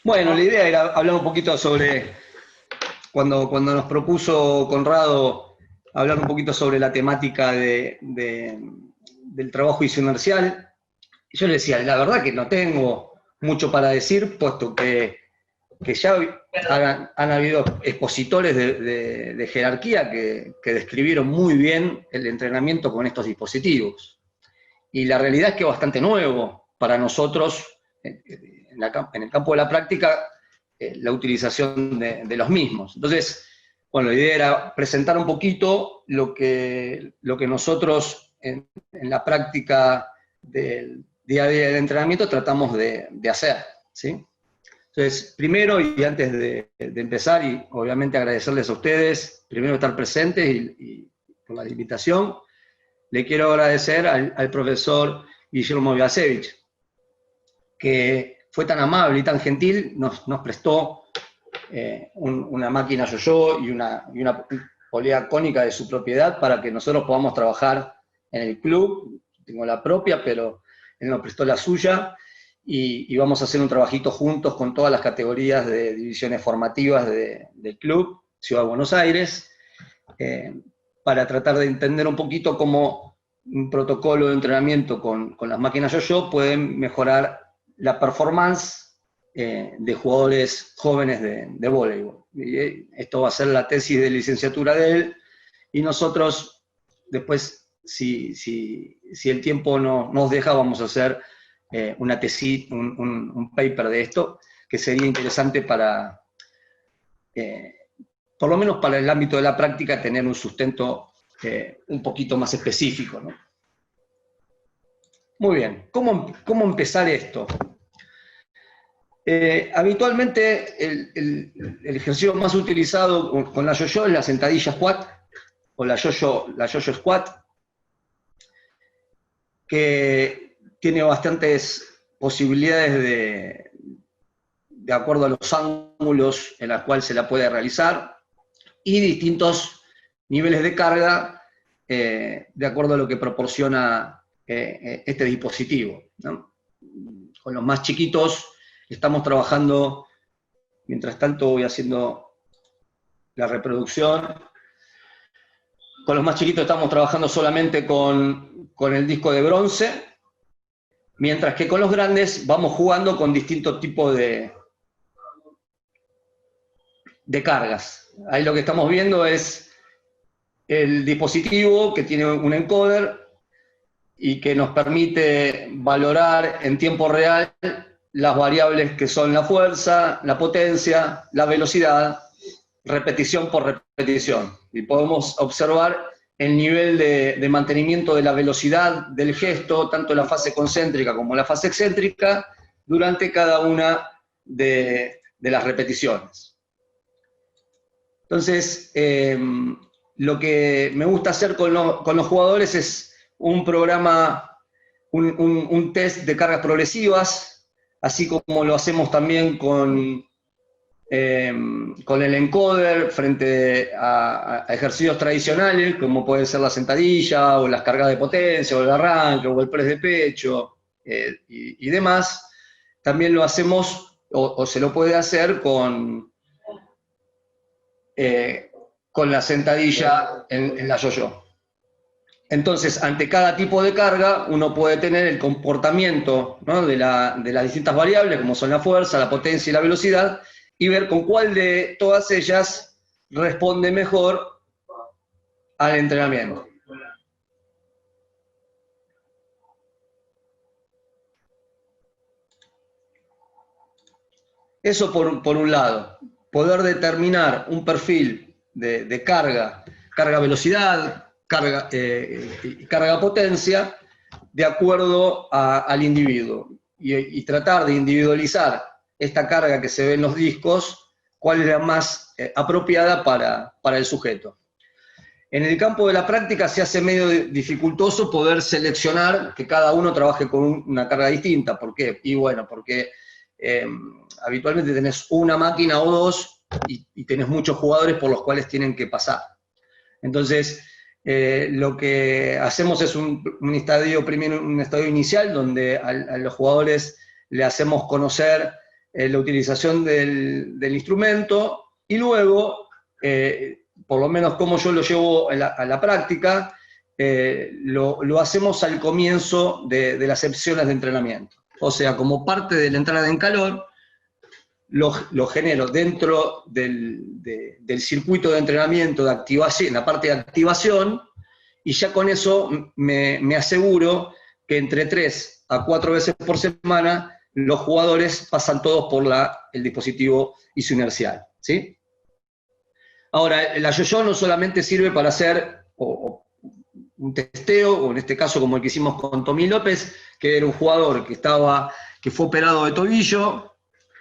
Bueno, la idea era hablar un poquito sobre, cuando nos propuso Conrado hablar un poquito sobre la temática del trabajo inercial, yo le decía, la verdad que no tengo mucho para decir, puesto que ya han habido expositores de jerarquía que describieron muy bien el entrenamiento con estos dispositivos. Y la realidad es que es bastante nuevo para nosotros, en el campo de la práctica, la utilización de los mismos. Entonces, bueno, la idea era presentar un poquito lo que nosotros en la práctica del día a día del entrenamiento tratamos de hacer, ¿sí? Entonces, primero y antes de empezar, y obviamente agradecerles a ustedes, primero estar presentes y por la invitación, le quiero agradecer al profesor Guillermo Viasevich, que fue tan amable y tan gentil, nos prestó una máquina yo-yo y una polea cónica de su propiedad para que nosotros podamos trabajar en el club. Tengo la propia, pero él nos prestó la suya y vamos a hacer un trabajito juntos con todas las categorías de divisiones formativas del club, Ciudad de Buenos Aires, para tratar de entender un poquito cómo un protocolo de entrenamiento con las máquinas yo-yo pueden mejorar la performance de jugadores jóvenes de voleibol. Y esto va a ser la tesis de licenciatura de él, y nosotros después, si el tiempo nos deja, vamos a hacer una tesis, un paper de esto, que sería interesante para, por lo menos para el ámbito de la práctica, tener un sustento un poquito más específico, ¿no? Muy bien, ¿cómo empezar esto? Habitualmente el ejercicio más utilizado con la yo-yo es la sentadilla squat o la yo-yo squat, que tiene bastantes posibilidades de acuerdo a los ángulos en los cuales se la puede realizar y distintos niveles de carga de acuerdo a lo que proporciona este dispositivo, ¿no? Con los más chiquitos estamos trabajando, mientras tanto voy haciendo la reproducción. Con los más chiquitos estamos trabajando solamente con el disco de bronce, mientras que con los grandes vamos jugando con distintos tipos de cargas. Ahí lo que estamos viendo es el dispositivo que tiene un encoder y que nos permite valorar en tiempo real las variables que son la fuerza, la potencia, la velocidad, repetición por repetición. Y podemos observar el nivel de mantenimiento de la velocidad del gesto, tanto en la fase concéntrica como en la fase excéntrica, durante cada una de las repeticiones. Entonces, lo que me gusta hacer con los jugadores es un programa, un test de cargas progresivas, así como lo hacemos también con el encoder frente a ejercicios tradicionales, como puede ser la sentadilla, o las cargas de potencia, o el arranque, o el press de pecho, y demás. También lo hacemos, o se lo puede hacer con la sentadilla en la yo-yo. Entonces, ante cada tipo de carga, uno puede tener el comportamiento, ¿no?, de las distintas variables, como son la fuerza, la potencia y la velocidad, y ver con cuál de todas ellas responde mejor al entrenamiento. Eso por un lado, poder determinar un perfil de carga velocidad, carga potencia, de acuerdo al individuo, y tratar de individualizar esta carga que se ve en los discos, cuál es la más apropiada para el sujeto. En el campo de la práctica se hace medio dificultoso poder seleccionar que cada uno trabaje con una carga distinta. ¿Por qué? Y bueno, porque habitualmente tenés una máquina o dos y tenés muchos jugadores por los cuales tienen que pasar. Entonces, lo que hacemos es un estadio inicial donde a los jugadores le hacemos conocer la utilización del instrumento, y luego, por lo menos como yo lo llevo a la práctica, lo hacemos al comienzo de las sesiones de entrenamiento. O sea, como parte de la entrada en calor, lo genero dentro del circuito de entrenamiento, de activación, en la parte de activación, y ya con eso me aseguro que entre 3 a 4 veces por semana los jugadores pasan todos por el dispositivo isoinercial, ¿sí? Ahora, la yo-yo no solamente sirve para hacer un testeo, o en este caso como el que hicimos con Tommy López, que era un jugador que fue operado de tobillo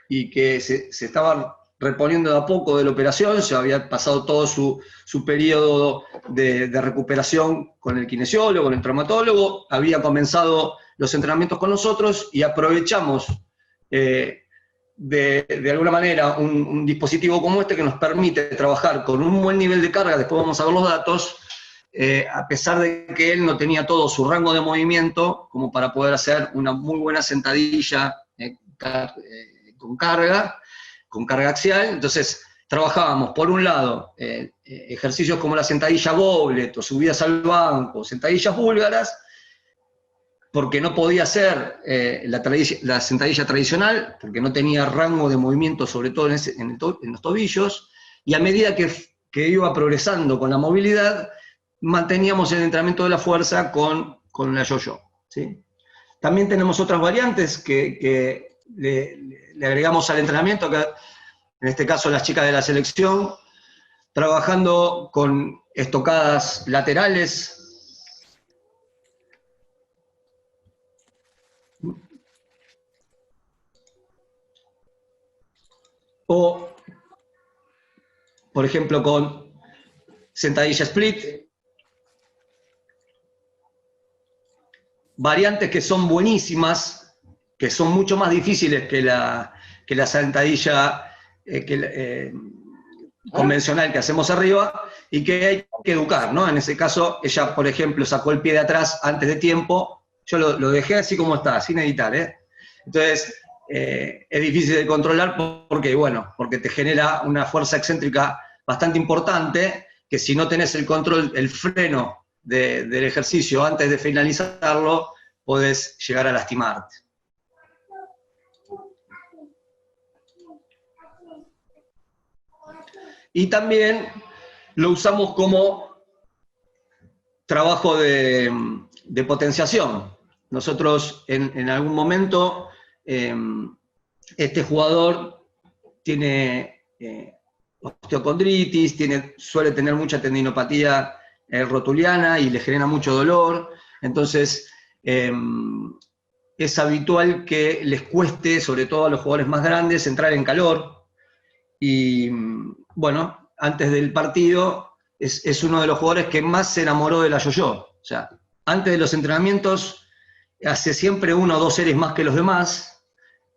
y que se estaba reponiendo de a poco de la operación, ya había pasado todo su periodo de recuperación con el kinesiólogo, con el traumatólogo, había comenzado los entrenamientos con nosotros y aprovechamos de alguna manera un dispositivo como este que nos permite trabajar con un buen nivel de carga, después vamos a ver los datos, a pesar de que él no tenía todo su rango de movimiento como para poder hacer una muy buena sentadilla con carga axial. Entonces trabajábamos por un lado ejercicios como la sentadilla goblet o subidas al banco, sentadillas búlgaras, porque no podía hacer la sentadilla tradicional, porque no tenía rango de movimiento, sobre todo en los tobillos, y a medida que iba progresando con la movilidad, manteníamos el entrenamiento de la fuerza con la yo-yo, ¿sí? También tenemos otras variantes que le agregamos al entrenamiento, que en este caso las chicas de la selección, trabajando con estocadas laterales, o, por ejemplo, con sentadilla split, variantes que son buenísimas, que son mucho más difíciles que la sentadilla convencional que hacemos arriba, y que hay que educar, ¿no? En ese caso, ella, por ejemplo, sacó el pie de atrás antes de tiempo, yo lo dejé así como está, sin editar, ¿eh? Entonces, es difícil de controlar porque te genera una fuerza excéntrica bastante importante, que si no tenés el control, el freno del ejercicio antes de finalizarlo, podés llegar a lastimarte. Y también lo usamos como trabajo de potenciación. Nosotros en algún momento, este jugador tiene osteocondritis, suele tener mucha tendinopatía rotuliana y le genera mucho dolor, entonces es habitual que les cueste, sobre todo a los jugadores más grandes, entrar en calor, y bueno, antes del partido es uno de los jugadores que más se enamoró de la yo-yo. O sea, antes de los entrenamientos hace siempre 1 o 2 series más que los demás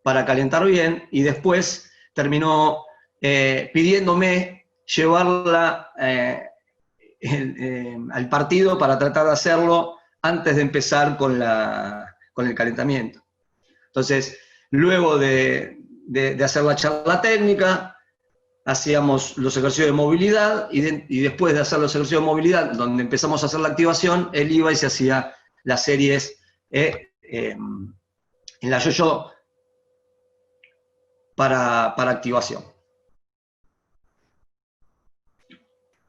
para calentar bien, y después terminó pidiéndome llevarla al partido para tratar de hacerlo antes de empezar con el calentamiento. Entonces, luego de hacer la charla técnica, hacíamos los ejercicios de movilidad, y después de hacer los ejercicios de movilidad, donde empezamos a hacer la activación, él iba y se hacía las series en la yo-yo para activación.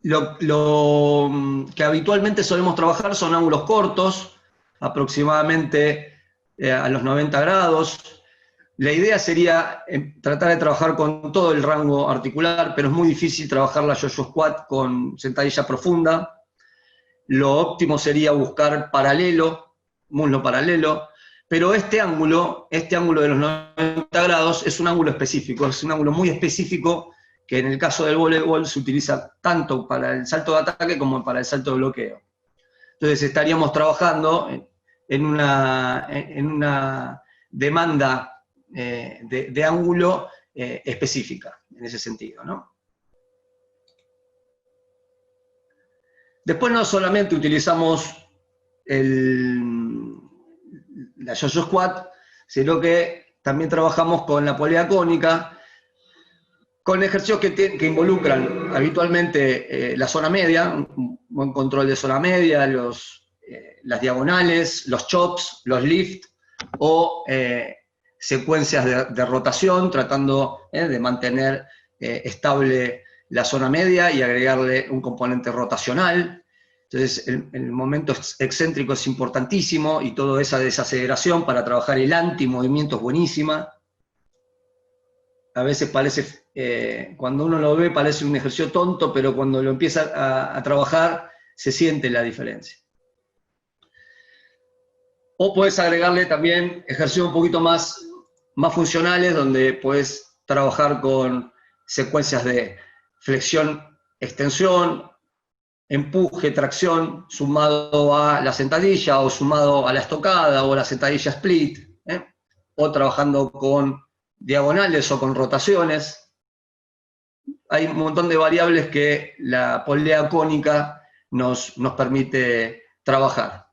Lo que habitualmente solemos trabajar son ángulos cortos, aproximadamente a los 90 grados. La idea sería tratar de trabajar con todo el rango articular, pero es muy difícil trabajar la yo-yo squat con sentadilla profunda. Lo óptimo sería buscar paralelo, muslo paralelo, pero este ángulo de los 90 grados es un ángulo específico, es un ángulo muy específico que en el caso del voleibol se utiliza tanto para el salto de ataque como para el salto de bloqueo. Entonces estaríamos trabajando en una demanda de ángulo específica, en ese sentido, ¿no? Después no solamente utilizamos la yo-yo squat, sino que también trabajamos con la polea cónica, con ejercicios que involucran habitualmente la zona media, un buen control de zona media, las diagonales, los chops, los lift, o secuencias de rotación, tratando de mantener estable la zona media y agregarle un componente rotacional. Entonces, el momento excéntrico es importantísimo y toda esa desaceleración para trabajar el anti-movimiento es buenísima. A veces parece, cuando uno lo ve, parece un ejercicio tonto, pero cuando lo empieza a trabajar, se siente la diferencia. O puedes agregarle también ejercicios un poquito más funcionales, donde puedes trabajar con secuencias de flexión, extensión, empuje, tracción, sumado a la sentadilla, o sumado a la estocada, o la sentadilla split, o trabajando con diagonales o con rotaciones. Hay un montón de variables que la polea cónica nos permite trabajar.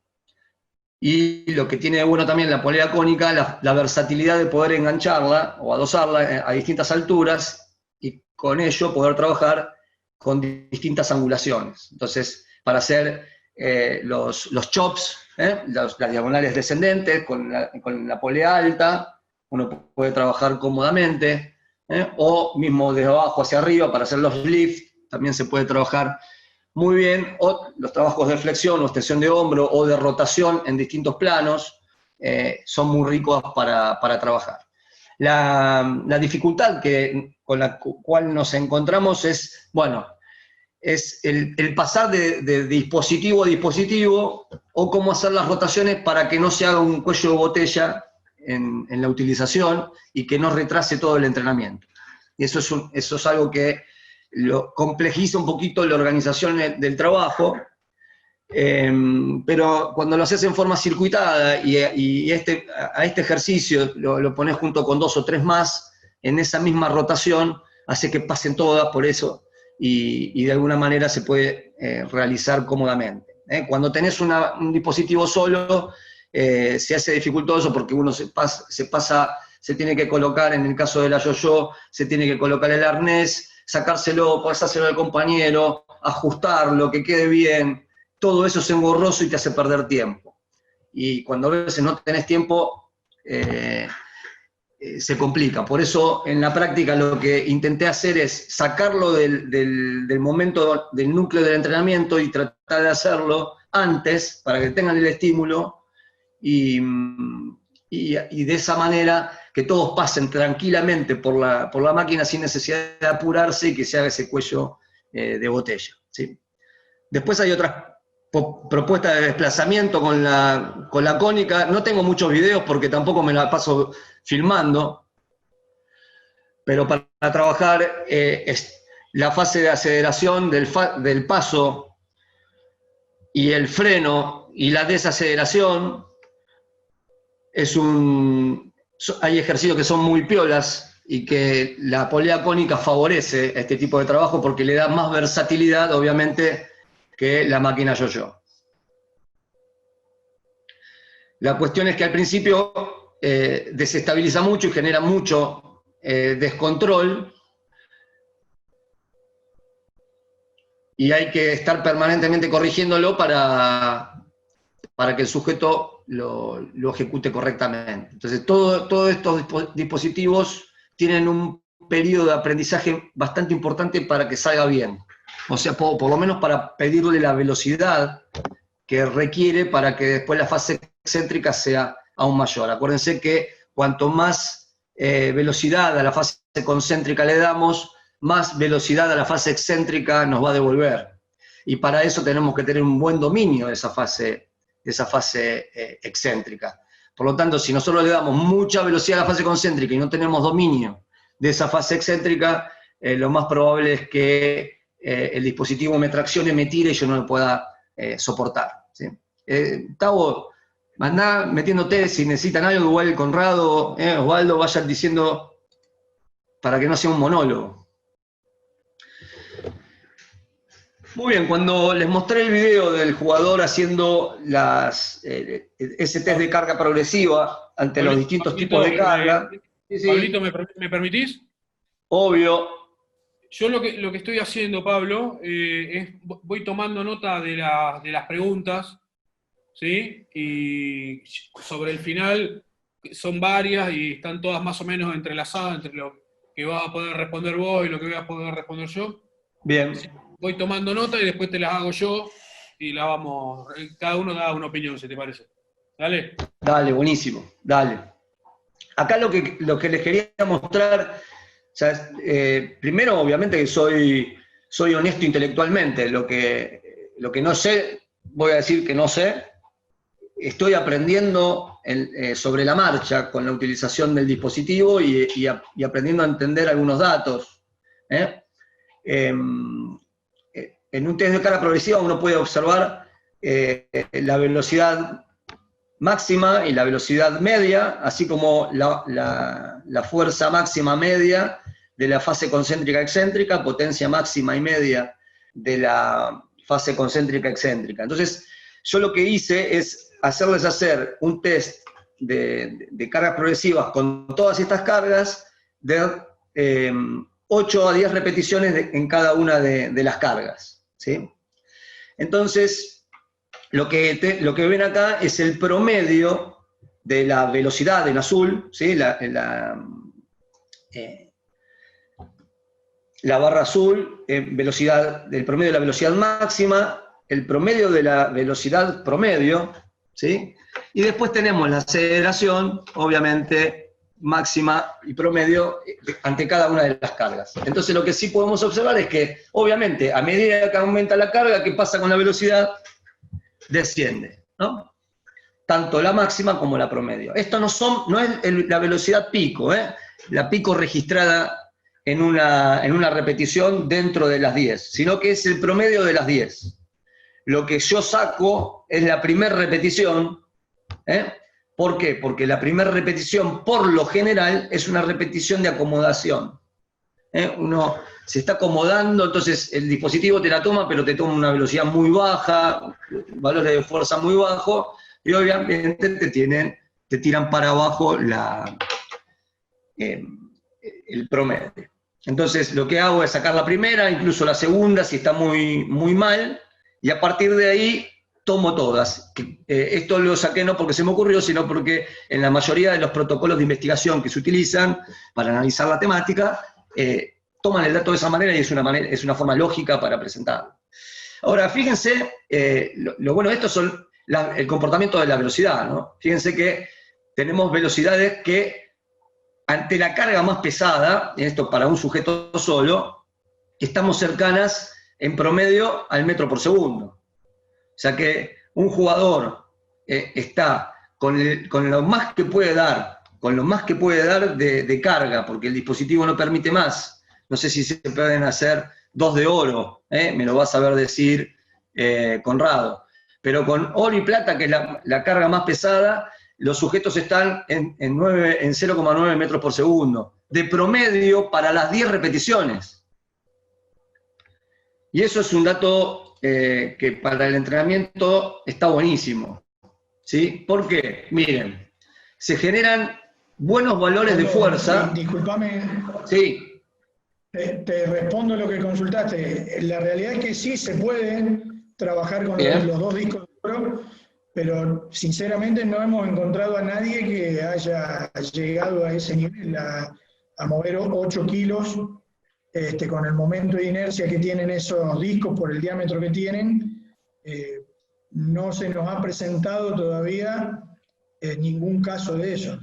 Y lo que tiene de bueno también la polea cónica, la versatilidad de poder engancharla o adosarla a distintas alturas y con ello poder trabajar con distintas angulaciones. Entonces, para hacer los chops, las diagonales descendentes con la polea alta, uno puede trabajar cómodamente, o mismo de abajo hacia arriba para hacer los lift, también se puede trabajar muy bien, o los trabajos de flexión o extensión de hombro o de rotación en distintos planos son muy ricos para trabajar. La dificultad con la cual nos encontramos es, bueno, es el pasar de dispositivo a dispositivo, o cómo hacer las rotaciones para que no se haga un cuello de botella en la utilización y que no retrase todo el entrenamiento. Y eso es algo que lo complejiza un poquito la organización del trabajo, pero cuando lo haces en forma circuitada y a este ejercicio lo pones junto con 2 o 3 más, en esa misma rotación, hace que pasen todas por eso y de alguna manera se puede realizar cómodamente. Cuando tenés un dispositivo solo, se hace dificultoso porque uno se tiene que colocar, en el caso de la yo-yo, se tiene que colocar el arnés, sacárselo, pasárselo al compañero, ajustarlo, que quede bien. Todo eso es engorroso y te hace perder tiempo. Y cuando a veces no tenés tiempo, se complica. Por eso, en la práctica, lo que intenté hacer es sacarlo del momento, del núcleo del entrenamiento, y tratar de hacerlo antes, para que tengan el estímulo, y de esa manera que todos pasen tranquilamente por la máquina sin necesidad de apurarse y que se haga ese cuello de botella, ¿sí? Después hay otras propuestas de desplazamiento con la cónica. No tengo muchos videos porque tampoco me la paso filmando, pero para trabajar la fase de aceleración del paso y el freno y la desaceleración, hay ejercicios que son muy piolas y que la polea cónica favorece este tipo de trabajo porque le da más versatilidad, obviamente, que la máquina yo-yo. La cuestión es que al principio desestabiliza mucho y genera mucho descontrol, y hay que estar permanentemente corrigiéndolo para que el sujeto lo ejecute correctamente. Entonces, todos estos dispositivos tienen un periodo de aprendizaje bastante importante para que salga bien. O sea, por lo menos para pedirle la velocidad que requiere para que después la fase excéntrica sea aún mayor. Acuérdense que cuanto más velocidad a la fase concéntrica le damos, más velocidad a la fase excéntrica nos va a devolver. Y para eso tenemos que tener un buen dominio de esa fase excéntrica. Por lo tanto, si nosotros le damos mucha velocidad a la fase concéntrica y no tenemos dominio de esa fase excéntrica, lo más probable es que el dispositivo me traccione, me tire y yo no lo pueda soportar, ¿sí? Tavo, mandá metiéndote si necesitan algo, igual Conrado, Osvaldo, vayan diciendo para que no sea un monólogo. Muy bien, cuando les mostré el video del jugador haciendo ese test de carga progresiva ante los distintos tipos de carga, sí, Pablito, sí, ¿me permitís? obvio, Yo lo que estoy haciendo, Pablo, voy tomando nota de las preguntas, ¿sí? Y sobre el final son varias y están todas más o menos entrelazadas entre lo que vas a poder responder vos y lo que voy a poder responder yo. bien, Voy tomando nota y después te las hago yo y cada uno da una opinión, si te parece. ¿Dale? dale, buenísimo, dale. Acá lo que les quería mostrar, o sea, primero obviamente que soy honesto intelectualmente, lo que no sé, voy a decir que no sé, estoy aprendiendo sobre la marcha con la utilización del dispositivo y aprendiendo a entender algunos datos. ¿eh? En un test de carga progresiva uno puede observar la velocidad máxima y la velocidad media, así como la fuerza máxima media de la fase concéntrica excéntrica, potencia máxima y media de la fase concéntrica excéntrica. Entonces, yo lo que hice es hacerles hacer un test de cargas progresivas con todas estas cargas de 8 a 10 repeticiones en cada una de las cargas. ¿Sí? Entonces, lo que ven acá es el promedio de la velocidad en azul, ¿sí? La barra azul, el promedio de la velocidad máxima, el promedio de la velocidad promedio, ¿sí? Y después tenemos la aceleración, obviamente, máxima y promedio ante cada una de las cargas. Entonces lo que sí podemos observar es que, obviamente, a medida que aumenta la carga, ¿qué pasa con la velocidad? Desciende, ¿no? Tanto la máxima como la promedio. Esto no es la velocidad pico, la pico registrada en una repetición dentro de las 10, sino que es el promedio de las 10. Lo que yo saco es la primera repetición. ¿Por qué? Porque la primera repetición, por lo general, es una repetición de acomodación. Uno se está acomodando, entonces el dispositivo te la toma, pero te toma una velocidad muy baja, valores de fuerza muy bajos, y obviamente te tiran para abajo el promedio. Entonces lo que hago es sacar la primera, incluso la segunda, si está muy, muy mal, y a partir de ahí tomo todas. Esto lo saqué no porque se me ocurrió, sino porque en la mayoría de los protocolos de investigación que se utilizan para analizar la temática, toman el dato de esa manera y es una forma lógica para presentarlo. Ahora, fíjense, lo bueno de esto son el comportamiento de la velocidad, ¿no? Fíjense que tenemos velocidades que ante la carga más pesada, esto para un sujeto solo, estamos cercanas en promedio al metro por segundo. O sea que un jugador está con lo más que puede dar, de carga, porque el dispositivo no permite más. No sé si se pueden hacer 2 de oro, me lo va a saber decir Conrado. Pero con oro y plata, que es la carga más pesada, los sujetos están en 0,9 metros por segundo, de promedio para las 10 repeticiones. Y eso es un dato que para el entrenamiento está buenísimo. ¿Sí? ¿Por qué? Miren, se generan buenos valores de fuerza. Disculpame. Sí. Te respondo lo que consultaste. La realidad es que sí se puede trabajar con los 2 discos de oro, pero sinceramente no hemos encontrado a nadie que haya llegado a ese nivel, a mover 8 kilos con el momento de inercia que tienen esos discos por el diámetro que tienen. No se nos ha presentado todavía ningún caso de eso.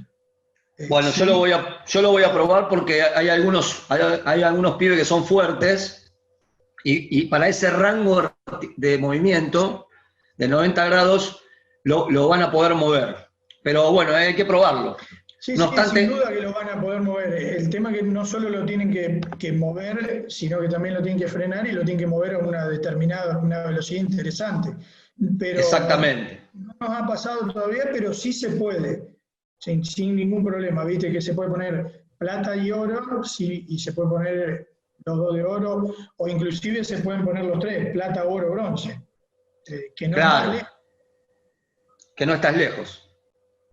Bueno, sí. yo lo voy a probar porque hay algunos pibes que son fuertes y para ese rango de movimiento de 90 grados lo van a poder mover. Pero bueno, hay que probarlo. Sí, no obstante, sin duda que lo van a poder mover. El tema es que no solo lo tienen que mover, sino que también lo tienen que frenar y lo tienen que mover a una velocidad interesante. Pero exactamente. No nos ha pasado todavía, pero sí se puede, sin ningún problema. Viste que se puede poner plata y oro y se puede poner los dos de oro, o inclusive se pueden poner los tres, plata, oro, bronce, que no Claro, está lejos, que no estás lejos.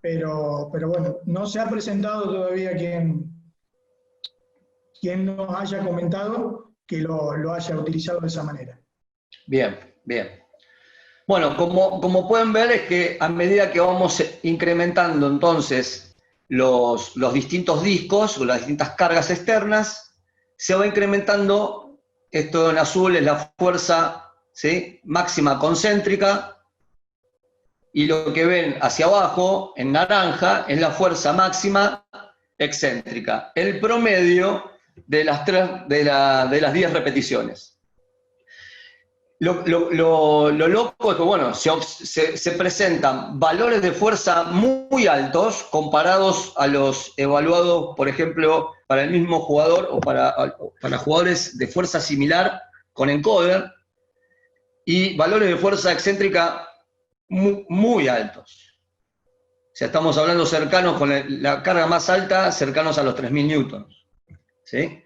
pero bueno, no se ha presentado todavía quien nos haya comentado que lo haya utilizado de esa manera. Bien, bien. Bueno, como pueden ver es que a medida que vamos incrementando entonces los distintos discos o las distintas cargas externas, se va incrementando, esto en azul es la fuerza, ¿sí?, máxima concéntrica, y lo que ven hacia abajo, en naranja, es la fuerza máxima excéntrica, el promedio de las 10 repeticiones. Lo loco es que, bueno, se presentan valores de fuerza muy altos comparados a los evaluados, por ejemplo, para el mismo jugador o para jugadores de fuerza similar con encoder, y valores de fuerza excéntrica muy altos. O sea, estamos hablando cercanos con la carga más alta, cercanos a los 3.000 newtons, ¿sí?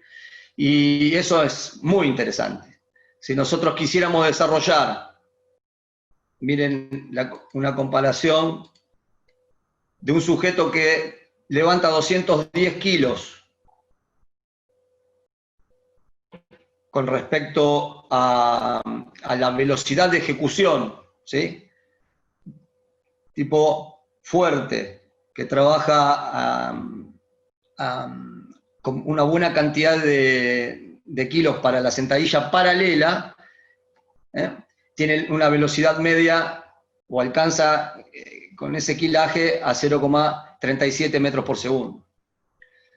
Y eso es muy interesante. Si nosotros quisiéramos desarrollar, miren una comparación de un sujeto que levanta 210 kilos con respecto a la velocidad de ejecución, ¿sí?, tipo fuerte, que trabaja con una buena cantidad de kilos para la sentadilla paralela, tiene una velocidad media o alcanza con ese kilaje a 0,37 metros por segundo.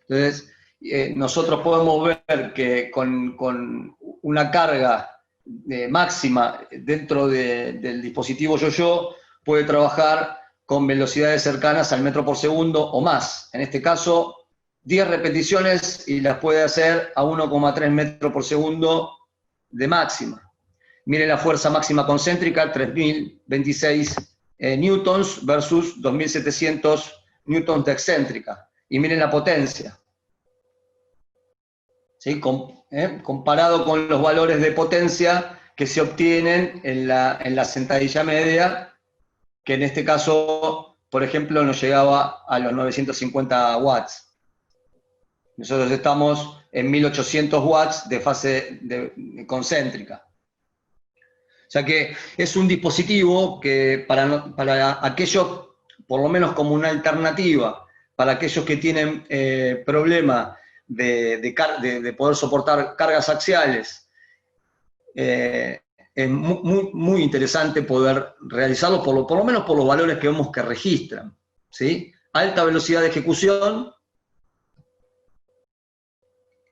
Entonces, nosotros podemos ver que con una carga máxima dentro del dispositivo yo-yo puede trabajar con velocidades cercanas al metro por segundo o más. En este caso, 10 repeticiones y las puede hacer a 1,3 metros por segundo de máxima. Miren la fuerza máxima concéntrica, 3.026 newtons versus 2.700 newtons de excéntrica. Y miren la potencia. ¿Sí? Comparado con los valores de potencia que se obtienen en la sentadilla media, que en este caso, por ejemplo, nos llegaba a los 950 watts. Nosotros estamos en 1800 watts de fase concéntrica. O sea que es un dispositivo que para aquellos, por lo menos como una alternativa, para aquellos que tienen problema de poder soportar cargas axiales, es muy interesante poder realizarlo, por lo menos por los valores que vemos que registran, ¿sí? Alta velocidad de ejecución,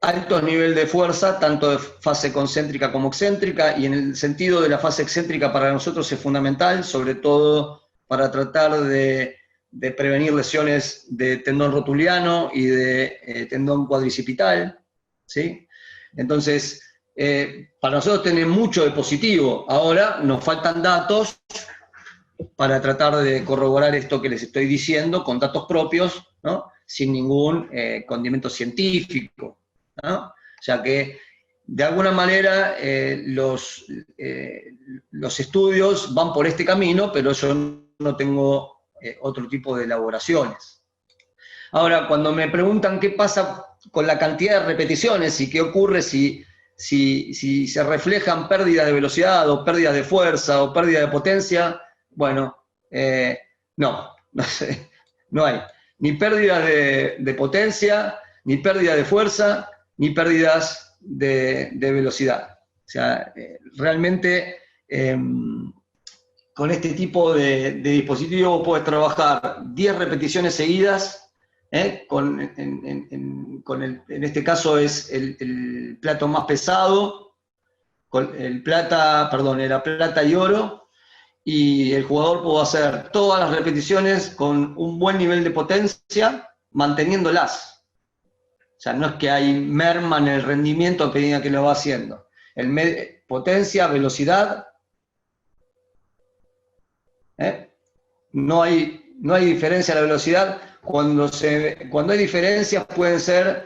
alto nivel de fuerza, tanto de fase concéntrica como excéntrica, y en el sentido de la fase excéntrica para nosotros es fundamental, sobre todo para tratar de prevenir lesiones de tendón rotuliano y de tendón cuadricipital, ¿sí? Entonces, para nosotros tiene mucho de positivo. Ahora nos faltan datos para tratar de corroborar esto que les estoy diciendo con datos propios, ¿no?, sin ningún condimento científico, ¿no? O sea que, de alguna manera, los estudios van por este camino, pero yo no tengo otro tipo de elaboraciones. Ahora, cuando me preguntan qué pasa con la cantidad de repeticiones y qué ocurre si se reflejan pérdidas de velocidad o pérdidas de fuerza o pérdida de potencia, bueno, no sé, no hay ni pérdidas de potencia, ni pérdida de fuerza, ni pérdidas de velocidad. O sea, realmente con este tipo de dispositivo puedes trabajar 10 repeticiones seguidas, en este caso es el plato más pesado, era plata y oro, y el jugador puede hacer todas las repeticiones con un buen nivel de potencia, manteniéndolas. O sea, no es que hay merma en el rendimiento a medida que lo va haciendo. Potencia, velocidad, no hay diferencia en la velocidad. Cuando hay diferencias pueden ser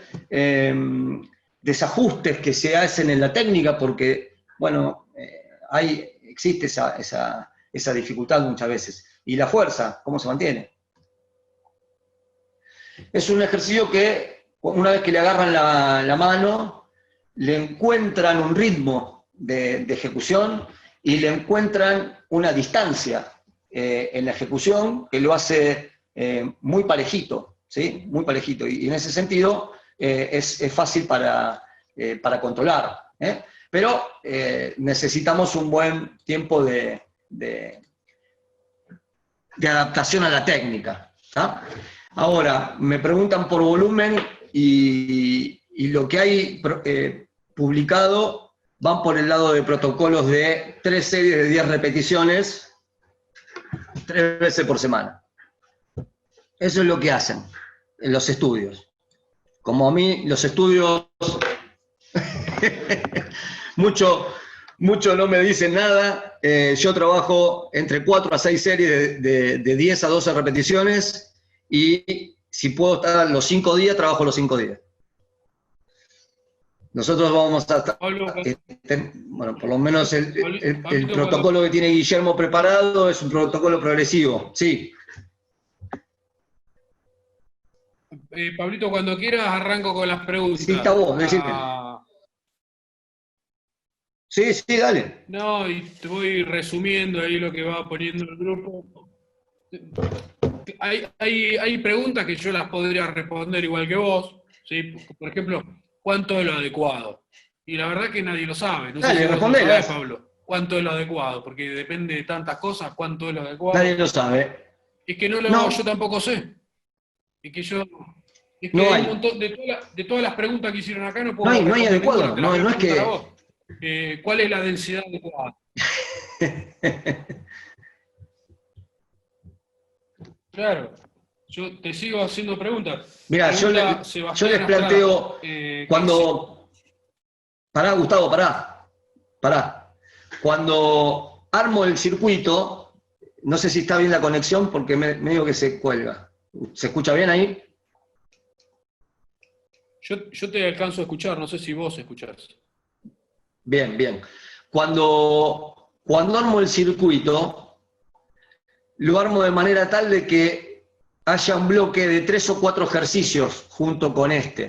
desajustes que se hacen en la técnica, porque, bueno, existe esa dificultad muchas veces. Y la fuerza, ¿cómo se mantiene? Es un ejercicio que, una vez que le agarran la mano, le encuentran un ritmo de ejecución y le encuentran una distancia en la ejecución que lo hace muy parejito, ¿sí? Muy parejito. Y en ese sentido es fácil para controlar, ¿eh? Pero necesitamos un buen tiempo de adaptación a la técnica, ¿tá? Ahora, me preguntan por volumen y lo que hay publicado van por el lado de protocolos de 3 series de 10 repeticiones, 3 veces por semana. Eso es lo que hacen en los estudios. Como a mí, los estudios, mucho no me dicen nada. Yo trabajo entre 4 a 6 series de 10 a 12 repeticiones y si puedo estar los 5 días, trabajo los 5 días. Nosotros vamos a... bueno, por lo menos el protocolo que tiene Guillermo preparado es un protocolo progresivo. Sí. Pablito, cuando quieras arranco con las preguntas. Sí, está vos, decime. Sí, dale. No, y te voy resumiendo ahí lo que va poniendo el grupo. Hay preguntas que yo las podría responder igual que vos, ¿sí? Por ejemplo, ¿cuánto es lo adecuado? Y la verdad que nadie lo sabe. No sé si vos lo sabés, Pablo. ¿Cuánto es lo adecuado? Porque depende de tantas cosas, ¿cuánto es lo adecuado? Nadie lo sabe. Es que yo tampoco sé. Es que no hay un montón de todas las preguntas que hicieron acá no puedo. No hay adecuado. No es que. ¿Cuál es la densidad adecuada? Claro, yo te sigo haciendo preguntas. Mira, yo les planteo cuando... Pará, Gustavo, pará. Cuando armo el circuito, no sé si está bien la conexión porque medio que se cuelga. ¿Se escucha bien ahí? Yo te alcanzo a escuchar, no sé si vos escuchás. Bien. Cuando armo el circuito, lo armo de manera tal de que haya un bloque de 3 o 4 ejercicios junto con este.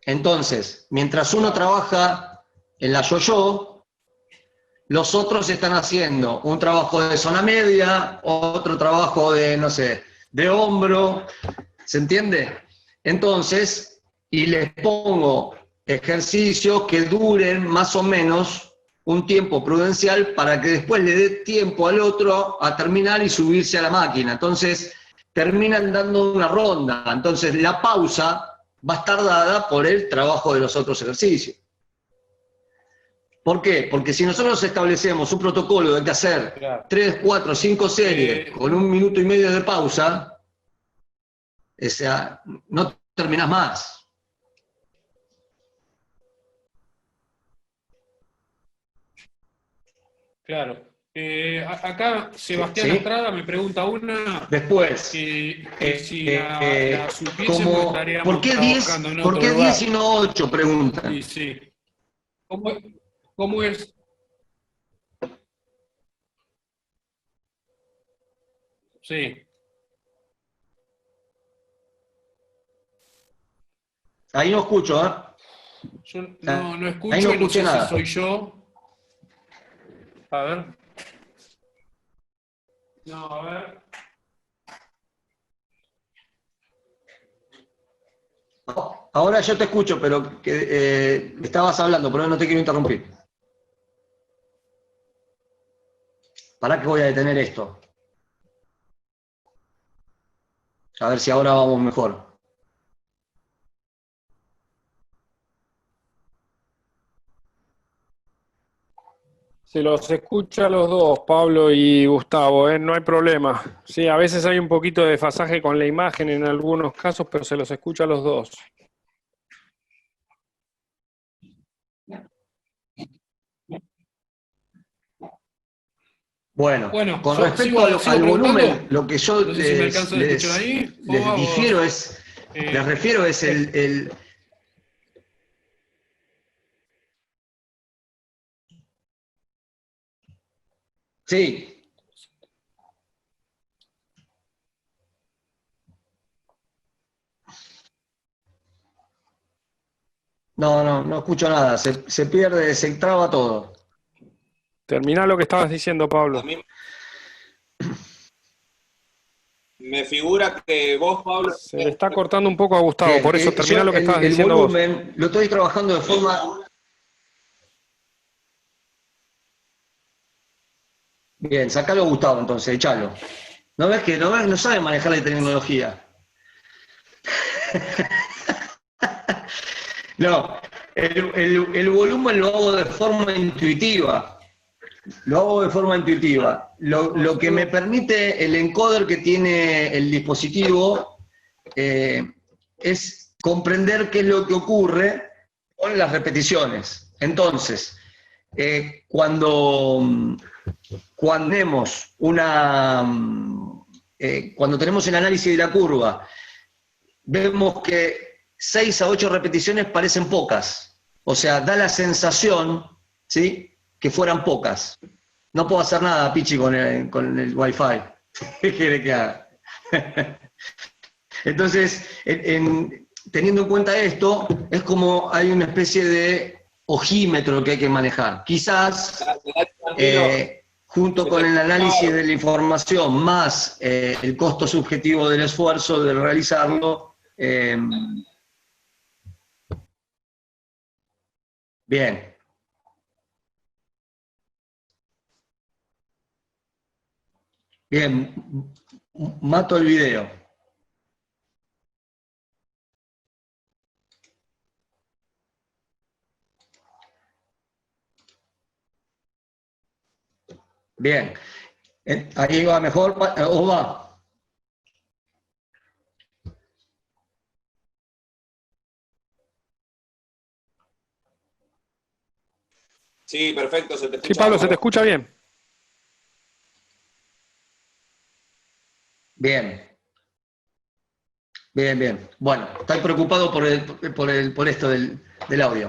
Entonces, mientras uno trabaja en la yo-yo, los otros están haciendo un trabajo de zona media, otro trabajo de, no sé, de hombro, ¿se entiende? Entonces, y les pongo ejercicios que duren más o menos un tiempo prudencial para que después le dé tiempo al otro a terminar y subirse a la máquina. Entonces, terminan dando una ronda. Entonces, la pausa va a estar dada por el trabajo de los otros ejercicios. ¿Por qué? Porque si nosotros establecemos un protocolo de que hacer 3, 4, 5 series con 1 minuto y medio de pausa, no terminás más. Claro. Acá Sebastián Estrada me pregunta una. Después, que si la supiésemos estaríamos ¿por qué 10, ¿por qué 10 y no 8? Preguntan. Sí. ¿Cómo es? Sí. Ahí no escucho, ¿eh? Yo no escucho, ahí no escuché nada. Si soy yo. A ver. No, a ver. Ahora yo te escucho, pero estabas hablando, pero no te quiero interrumpir. ¿Para qué voy a detener esto? A ver si ahora vamos mejor. Se los escucha a los dos, Pablo y Gustavo, no hay problema. Sí, a veces hay un poquito de desfasaje con la imagen en algunos casos, pero se los escucha a los dos. Bueno, con respecto al volumen, lo que yo les refiero es Sí. No escucho nada. Se pierde, se traba todo. Terminá lo que estabas diciendo, Pablo. A mí me figura que vos, Pablo... Se le está cortando un poco a Gustavo, Bien, por eso termina lo que estabas el diciendo volumen, vos. lo estoy trabajando de forma... Bien, sacalo Gustavo entonces, echalo. ¿No ves que no sabe manejar la tecnología? No, el volumen lo hago de forma intuitiva. Lo hago de forma intuitiva. Lo que me permite el encoder que tiene el dispositivo es comprender qué es lo que ocurre con las repeticiones. Entonces, cuando tenemos el análisis de la curva, vemos que 6 a 8 repeticiones parecen pocas. O sea, da la sensación, ¿sí?, que fueran pocas. No puedo hacer nada, Pichi, con el Wi-Fi. ¿Qué quiere que haga? Entonces, teniendo en cuenta esto, es como hay una especie de ojímetro que hay que manejar. Quizás, junto con el análisis de la información, más el costo subjetivo del esfuerzo de realizarlo, bien. Bien, mato el video. Bien, ahí va mejor, o va. Sí, perfecto, se te escucha. Sí, Pablo, se te escucha bien. Bien. Bien. Bueno, estoy preocupado por esto del audio.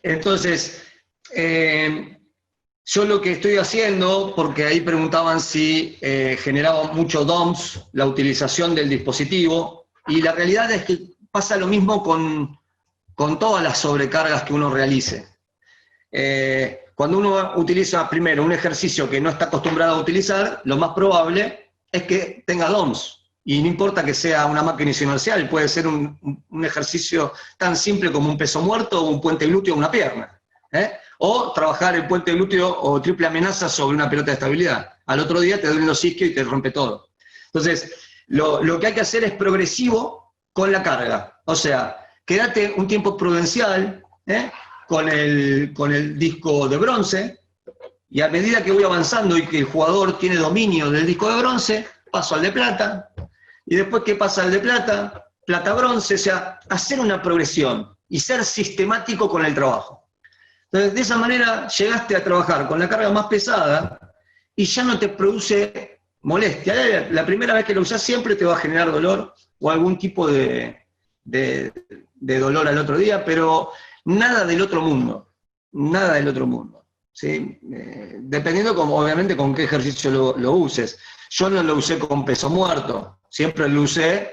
Entonces, yo lo que estoy haciendo, porque ahí preguntaban si generaba mucho DOMS la utilización del dispositivo, y la realidad es que pasa lo mismo con todas las sobrecargas que uno realice. Cuando uno utiliza primero un ejercicio que no está acostumbrado a utilizar, lo más probable es que tenga DOMS. Y no importa que sea una máquina inercial, puede ser un ejercicio tan simple como un peso muerto o un puente glúteo o una pierna. O trabajar el puente glúteo o triple amenaza sobre una pelota de estabilidad. Al otro día te duelen los isquios y te rompe todo. Entonces, lo que hay que hacer es progresivo con la carga. O sea, quédate un tiempo prudencial con el disco de bronce, y a medida que voy avanzando y que el jugador tiene dominio del disco de bronce, paso al de plata, y después que pasa al de plata, plata-bronce, o sea, hacer una progresión y ser sistemático con el trabajo. Entonces, de esa manera llegaste a trabajar con la carga más pesada y ya no te produce molestia. La primera vez que lo usás siempre te va a generar dolor o algún tipo de dolor al otro día, pero nada del otro mundo, ¿sí? Dependiendo, obviamente, con qué ejercicio lo uses. Yo no lo usé con peso muerto, siempre lo usé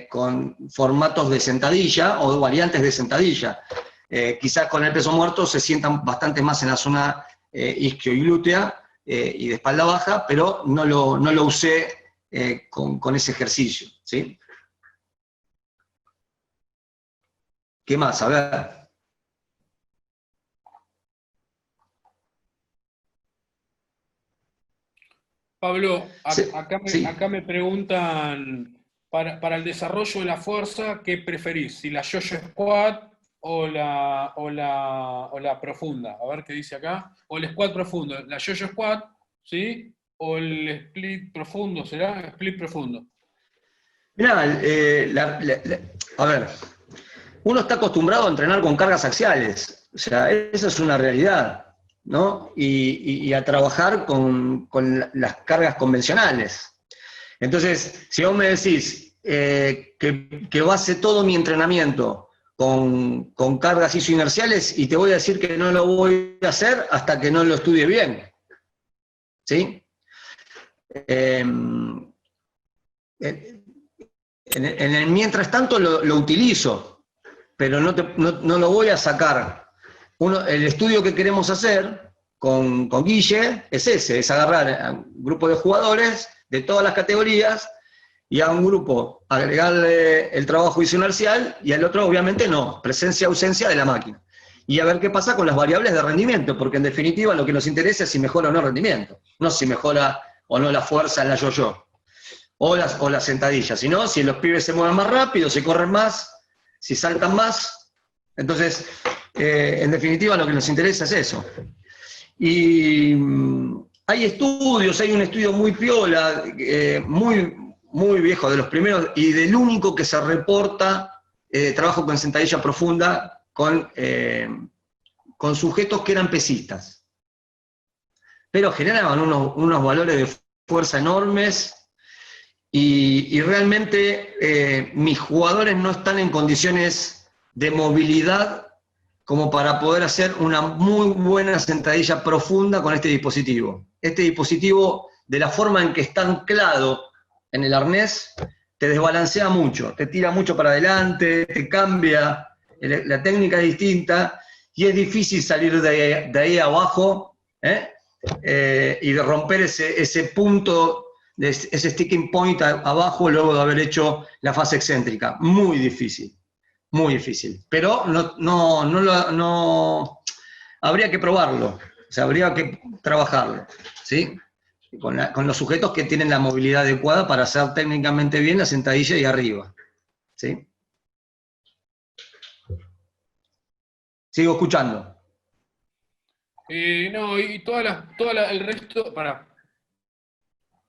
con formatos de sentadilla o variantes de sentadilla. Quizás con el peso muerto se sientan bastante más en la zona isquio y glútea y de espalda baja, pero no lo usé con ese ejercicio, ¿sí? ¿Qué más? A ver. Pablo, Sí, acá me preguntan, para el desarrollo de la fuerza, ¿qué preferís? ¿Si la yo-yo squat o la profunda? A ver qué dice acá. O el squat profundo. La yo-yo squat, ¿sí? O el split profundo, ¿será? Split profundo. Mirá, a ver, uno está acostumbrado a entrenar con cargas axiales, o sea, esa es una realidad, ¿no? Y a trabajar con las cargas convencionales. Entonces, si vos me decís que base todo mi entrenamiento con cargas isoinerciales, y te voy a decir que no lo voy a hacer hasta que no lo estudie bien. ¿sí? En el mientras tanto lo utilizo, pero no lo voy a sacar. El estudio que queremos hacer con Guille es ese, es agarrar a un grupo de jugadores de todas las categorías y a un grupo agregarle el trabajo inercial y al otro obviamente no, presencia-ausencia de la máquina. Y a ver qué pasa con las variables de rendimiento, porque en definitiva lo que nos interesa es si mejora o no el rendimiento, no si mejora o no la fuerza en la yo-yo, o la sentadilla, sino si los pibes se mueven más rápido, si corren más, si saltan más. Entonces, en definitiva lo que nos interesa es eso. Y hay estudios, hay un estudio muy piola, muy viejo, de los primeros y del único que se reporta trabajo con sentadilla profunda con sujetos que eran pesistas. Pero generaban unos valores de fuerza enormes y realmente mis jugadores no están en condiciones de movilidad como para poder hacer una muy buena sentadilla profunda con este dispositivo. Este dispositivo, de la forma en que está anclado en el arnés, te desbalancea mucho, te tira mucho para adelante, te cambia, la técnica es distinta, y es difícil salir de ahí abajo, y de romper ese punto, ese sticking point abajo luego de haber hecho la fase excéntrica. Muy difícil. Muy difícil, pero no habría que probarlo, o sea, habría que trabajarlo, ¿sí? Con los sujetos que tienen la movilidad adecuada para hacer técnicamente bien la sentadilla y arriba, ¿sí? Sigo escuchando. No, y el resto,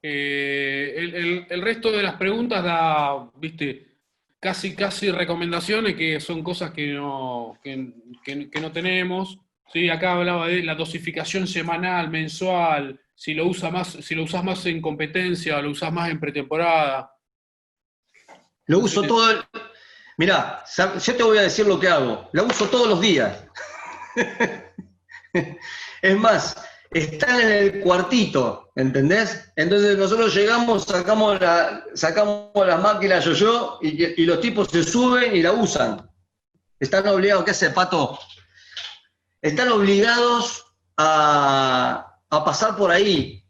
el resto de las preguntas da, viste, casi recomendaciones que son cosas que no tenemos. ¿Sí? Acá hablaba de la dosificación semanal, mensual, si lo usas más en competencia, lo usas más en pretemporada. Lo uso todo. Mirá, yo te voy a decir lo que hago. La uso todos los días. Es más, están en el cuartito, ¿entendés? Entonces nosotros llegamos, sacamos las máquinas yo y los tipos se suben y la usan. Están obligados, ¿qué hace, Pato? Están obligados a pasar por ahí.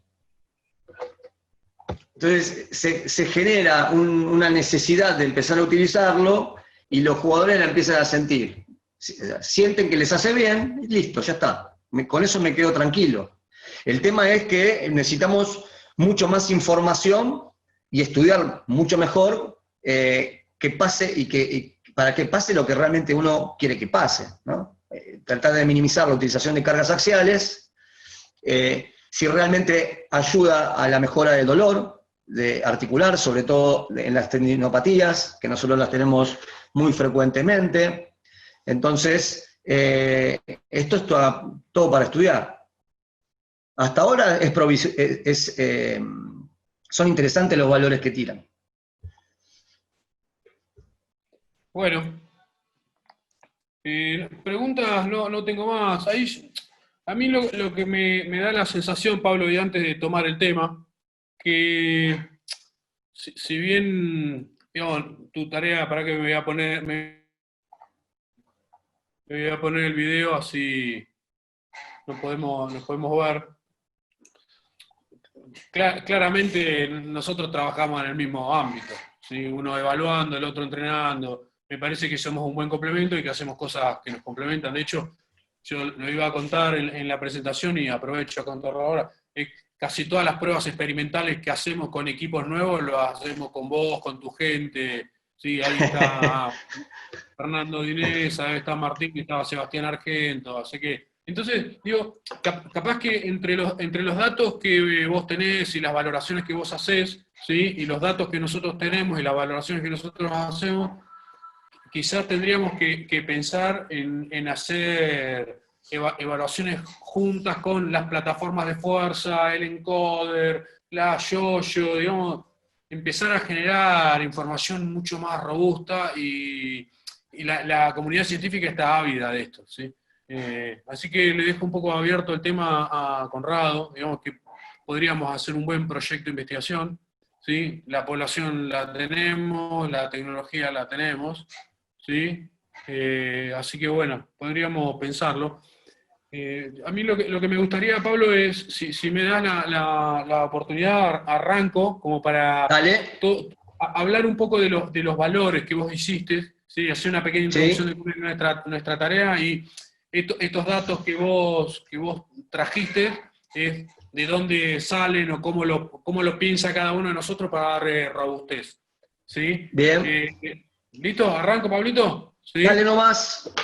Entonces se genera una necesidad de empezar a utilizarlo y los jugadores la empiezan a sentir. Sienten que les hace bien y listo, ya está. Con eso me quedo tranquilo. El tema es que necesitamos mucho más información y estudiar mucho mejor que pase para que pase lo que realmente uno quiere que pase, ¿no? Tratar de minimizar la utilización de cargas axiales, si realmente ayuda a la mejora del dolor de articular, sobre todo en las tendinopatías, que nosotros las tenemos muy frecuentemente. Entonces, esto es todo para estudiar. Hasta ahora son interesantes los valores que tiran. Bueno, preguntas no tengo más. Ahí, a mí lo que me da la sensación, Pablo, y antes de tomar el tema, que si bien, digamos, tu tarea, para que me voy a poner el video así nos podemos ver. Claramente nosotros trabajamos en el mismo ámbito, ¿sí? Uno evaluando, el otro entrenando. Me parece que somos un buen complemento y que hacemos cosas que nos complementan. De hecho, yo lo iba a contar en la presentación y aprovecho a contarlo ahora. Casi todas las pruebas experimentales que hacemos con equipos nuevos lo hacemos con vos, con tu gente. ¿Sí? Ahí está Fernando Dinés, ahí está Martín, y estaba Sebastián Argento. Así que, entonces, digo, capaz que entre los datos que vos tenés y las valoraciones que vos hacés, ¿sí? Y los datos que nosotros tenemos y las valoraciones que nosotros hacemos, quizás tendríamos que pensar en hacer evaluaciones juntas con las plataformas de fuerza, el encoder, la yo-yo, digamos, empezar a generar información mucho más robusta y la comunidad científica está ávida de esto, ¿sí? Así que le dejo un poco abierto el tema a Conrado, digamos que podríamos hacer un buen proyecto de investigación, ¿sí? La población la tenemos, la tecnología la tenemos, ¿sí? Así que bueno, podríamos pensarlo. A mí lo que me gustaría, Pablo, es, si me das la oportunidad, arranco como para Dale, hablar un poco de los valores que vos hiciste, ¿sí? Hacer una pequeña introducción sí, de cómo es nuestra tarea y estos datos que vos trajiste, de dónde salen o cómo lo piensa cada uno de nosotros para darle robustez. ¿Sí? bien, ¿Listo? ¿Arranco, Pablito? dale ¿Sí? nomás.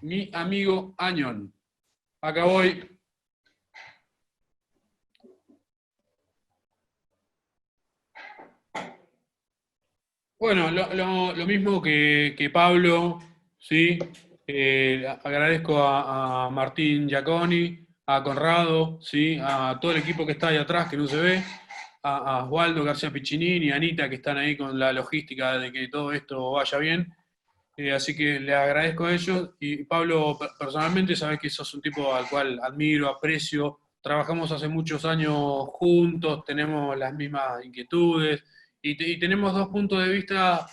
Mi amigo Añón. Acá voy. Bueno, lo mismo que Pablo, ¿sí? Agradezco a Martín Giaconi, a Conrado, ¿sí? A todo el equipo que está ahí atrás, que no se ve, a Osvaldo García Piccinini, a Anita, que están ahí con la logística de que todo esto vaya bien. Así que le agradezco a ellos. Y Pablo, personalmente, sabes que sos un tipo al cual admiro, aprecio. Trabajamos hace muchos años juntos, tenemos las mismas inquietudes y tenemos dos puntos de vista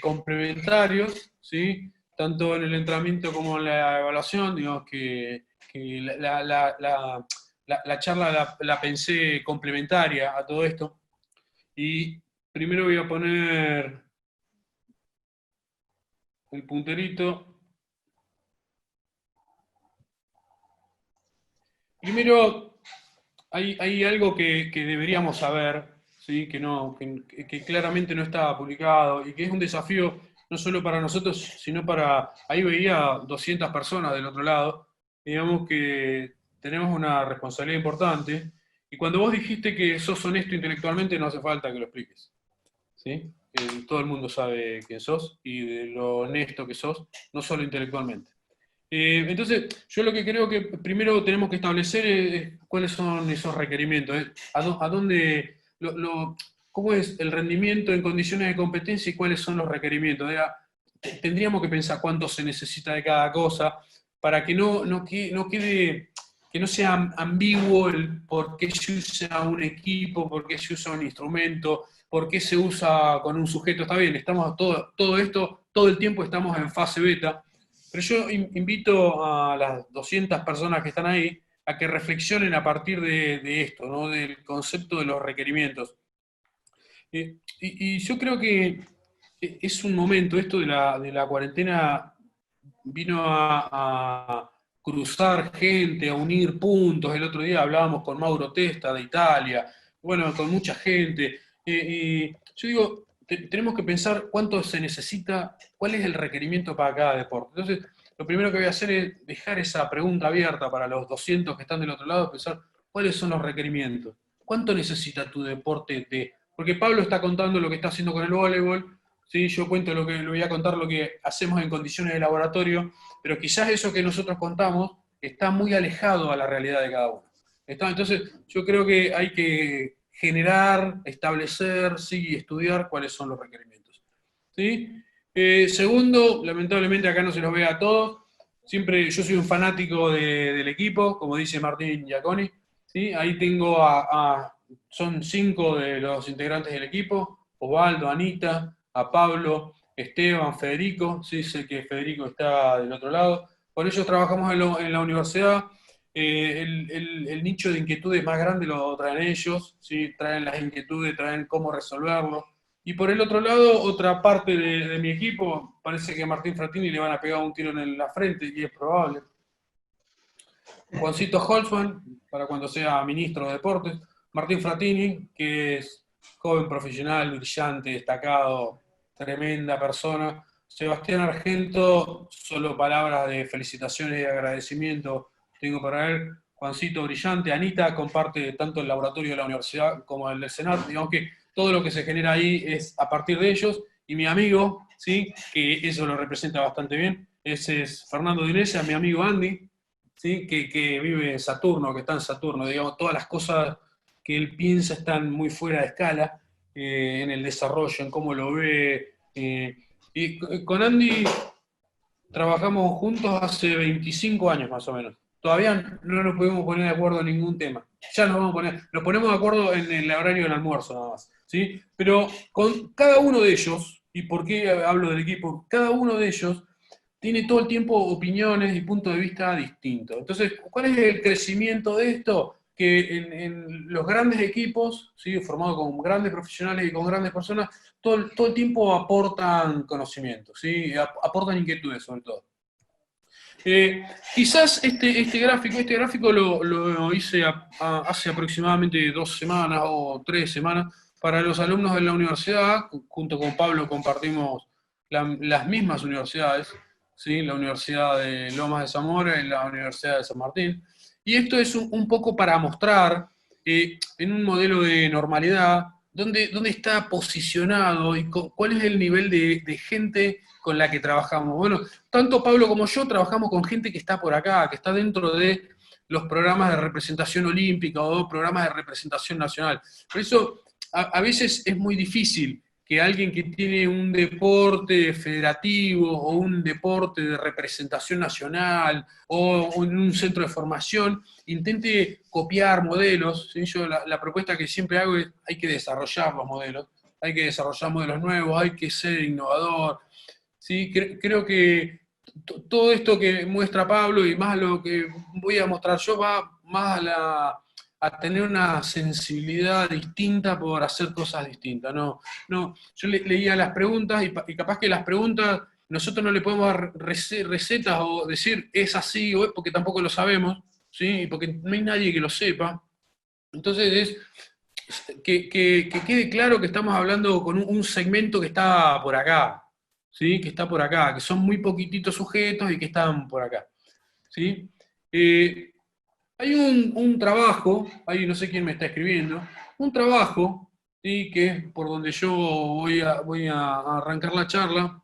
complementarios, ¿sí? Tanto en el entrenamiento como en la evaluación. Digamos que la charla la pensé complementaria a todo esto. Y primero voy a poner el punterito. Primero, hay algo que deberíamos saber, ¿sí? Que claramente no está publicado y que es un desafío no solo para nosotros, sino para... Ahí veía 200 personas del otro lado. Digamos que tenemos una responsabilidad importante. Y cuando vos dijiste que sos honesto intelectualmente, no hace falta que lo expliques, ¿sí? Todo el mundo sabe quién sos y de lo honesto que sos, no solo intelectualmente. Entonces, yo lo que creo que primero tenemos que establecer es cuáles son esos requerimientos, a dónde, cómo es el rendimiento en condiciones de competencia y cuáles son los requerimientos. Tendríamos que pensar cuánto se necesita de cada cosa para que no quede, que no sea ambiguo el por qué se usa un equipo, por qué se usa un instrumento, por qué se usa con un sujeto. Está bien, estamos todo esto, todo el tiempo estamos en fase beta. Pero yo invito a las 200 personas que están ahí a que reflexionen a partir de esto, ¿no? Del concepto de los requerimientos. Y yo creo que es un momento, esto de la cuarentena vino a cruzar gente, a unir puntos. El otro día hablábamos con Mauro Testa de Italia, bueno, con mucha gente. Y yo digo, tenemos que pensar cuánto se necesita, cuál es el requerimiento para cada deporte. Entonces, lo primero que voy a hacer es dejar esa pregunta abierta para los 200 que están del otro lado, pensar cuáles son los requerimientos. ¿Cuánto necesita tu deporte de...? Porque Pablo está contando lo que está haciendo con el voleibol, ¿sí? Yo cuento le voy a contar lo que hacemos en condiciones de laboratorio, pero quizás eso que nosotros contamos está muy alejado a la realidad de cada uno. Entonces, yo creo que hay que generar, establecer, sí, estudiar cuáles son los requerimientos. ¿Sí? Segundo, lamentablemente acá no se los ve a todos. Siempre yo soy un fanático del equipo, como dice Martín Giaconi. ¿Sí? Ahí tengo son 5 de los integrantes del equipo: Osvaldo, Anita, a Pablo, Esteban, Federico. Sí, sé que Federico está del otro lado. Con ellos trabajamos en la universidad. El nicho de inquietudes más grande lo traen ellos, ¿sí? Traen las inquietudes, traen cómo resolverlo. Y por el otro lado, otra parte de mi equipo, parece que a Martín Fratini le van a pegar un tiro en la frente, y es probable. Juancito Holzman, para cuando sea ministro de Deportes. Martín Fratini, que es joven profesional, brillante, destacado, tremenda persona. Sebastián Argento, solo palabras de felicitaciones y agradecimiento tengo para él. Juancito, brillante. Anita comparte tanto el laboratorio de la universidad como el del Senat. Digamos que todo lo que se genera ahí es a partir de ellos. Y mi amigo, ¿sí? Que eso lo representa bastante bien, ese es Fernando Dinesa, mi amigo Andy, ¿sí? Que vive en Saturno, que está en Saturno. Digamos, todas las cosas que él piensa están muy fuera de escala en el desarrollo, en cómo lo ve. Y con Andy trabajamos juntos hace 25 años más o menos. Todavía no nos pudimos poner de acuerdo en ningún tema. ya nos vamos a poner, nos ponemos de acuerdo en el horario del almuerzo nada más, ¿sí? Pero con cada uno de ellos, ¿y por qué hablo del equipo? Cada uno de ellos tiene todo el tiempo opiniones y puntos de vista distintos. Entonces, ¿cuál es el crecimiento de esto? Que en los grandes equipos, ¿sí? Formados con grandes profesionales y con grandes personas, todo el tiempo aportan conocimiento, ¿sí? Aportan inquietudes sobre todo. Quizás este gráfico lo hice hace aproximadamente 2 semanas o 3 semanas para los alumnos de la universidad. Junto con Pablo compartimos las mismas universidades, ¿sí? La Universidad de Lomas de Zamora y la Universidad de San Martín. Y esto es un poco para mostrar en un modelo de normalidad dónde está posicionado y cuál es el nivel de gente con la que trabajamos. Bueno, tanto Pablo como yo trabajamos con gente que está por acá, que está dentro de los programas de representación olímpica o programas de representación nacional. Por eso, a veces es muy difícil que alguien que tiene un deporte federativo o un deporte de representación nacional o en un centro de formación intente copiar modelos, ¿sí? Yo la propuesta que siempre hago es hay que desarrollar los modelos, hay que desarrollar modelos nuevos, hay que ser innovador. ¿Sí? Creo que todo esto que muestra Pablo y más lo que voy a mostrar yo va más a tener una sensibilidad distinta por hacer cosas distintas. No, yo leía las preguntas y capaz que las preguntas nosotros no le podemos dar recetas o decir es así o es porque tampoco lo sabemos, ¿sí? Porque no hay nadie que lo sepa. Entonces es que quede claro que estamos hablando con un segmento que está por acá, ¿sí? Que está por acá, que son muy poquititos sujetos y que están por acá, ¿sí? Hay un trabajo, ahí no sé quién me está escribiendo, un trabajo, ¿sí? Que es por donde yo voy a arrancar la charla,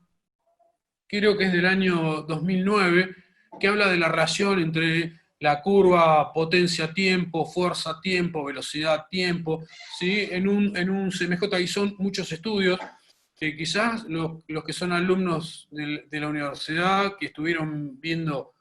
creo que es del año 2009, que habla de la relación entre la curva potencia-tiempo, fuerza-tiempo, velocidad-tiempo, ¿sí? En un CMJ, y son muchos estudios, que quizás los que son alumnos de la universidad, que estuvieron viendo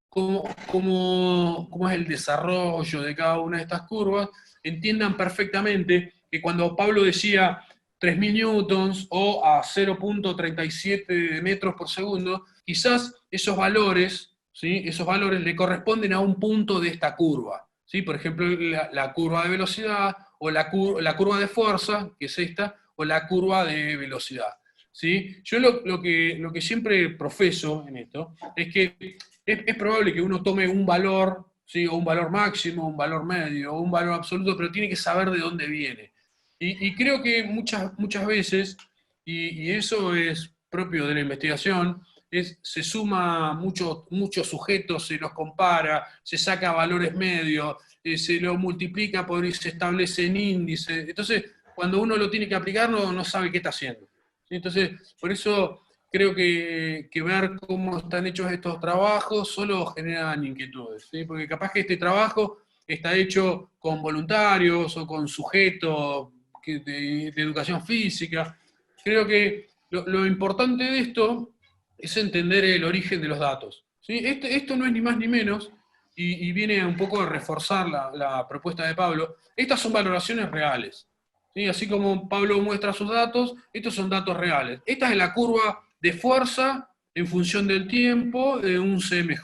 cómo es el desarrollo de cada una de estas curvas, entiendan perfectamente que cuando Pablo decía 3.000 newtons o a 0.37 metros por segundo, quizás esos valores, ¿sí? Esos valores le corresponden a un punto de esta curva, ¿sí? Por ejemplo, la curva de velocidad o la curva de fuerza, que es esta, o la curva de velocidad, ¿sí? Yo lo que siempre profeso en esto es que es probable que uno tome un valor, ¿sí? O un valor máximo, un valor medio, o un valor absoluto, pero tiene que saber de dónde viene. Y creo que muchas veces, y eso es propio de la investigación, se suma muchos sujetos, se los compara, se saca valores medios, se lo multiplica por y se establecen índices. Entonces, cuando uno lo tiene que aplicar, no sabe qué está haciendo. Entonces, por eso creo que ver cómo están hechos estos trabajos solo generan inquietudes, ¿sí? Porque capaz que este trabajo está hecho con voluntarios o con sujetos de educación física. Creo que lo importante de esto es entender el origen de los datos, ¿sí? Esto no es ni más ni menos, y viene un poco a reforzar la propuesta de Pablo. Estas son valoraciones reales, ¿sí? Así como Pablo muestra sus datos, estos son datos reales. Esta es la curva de fuerza en función del tiempo de un CMJ.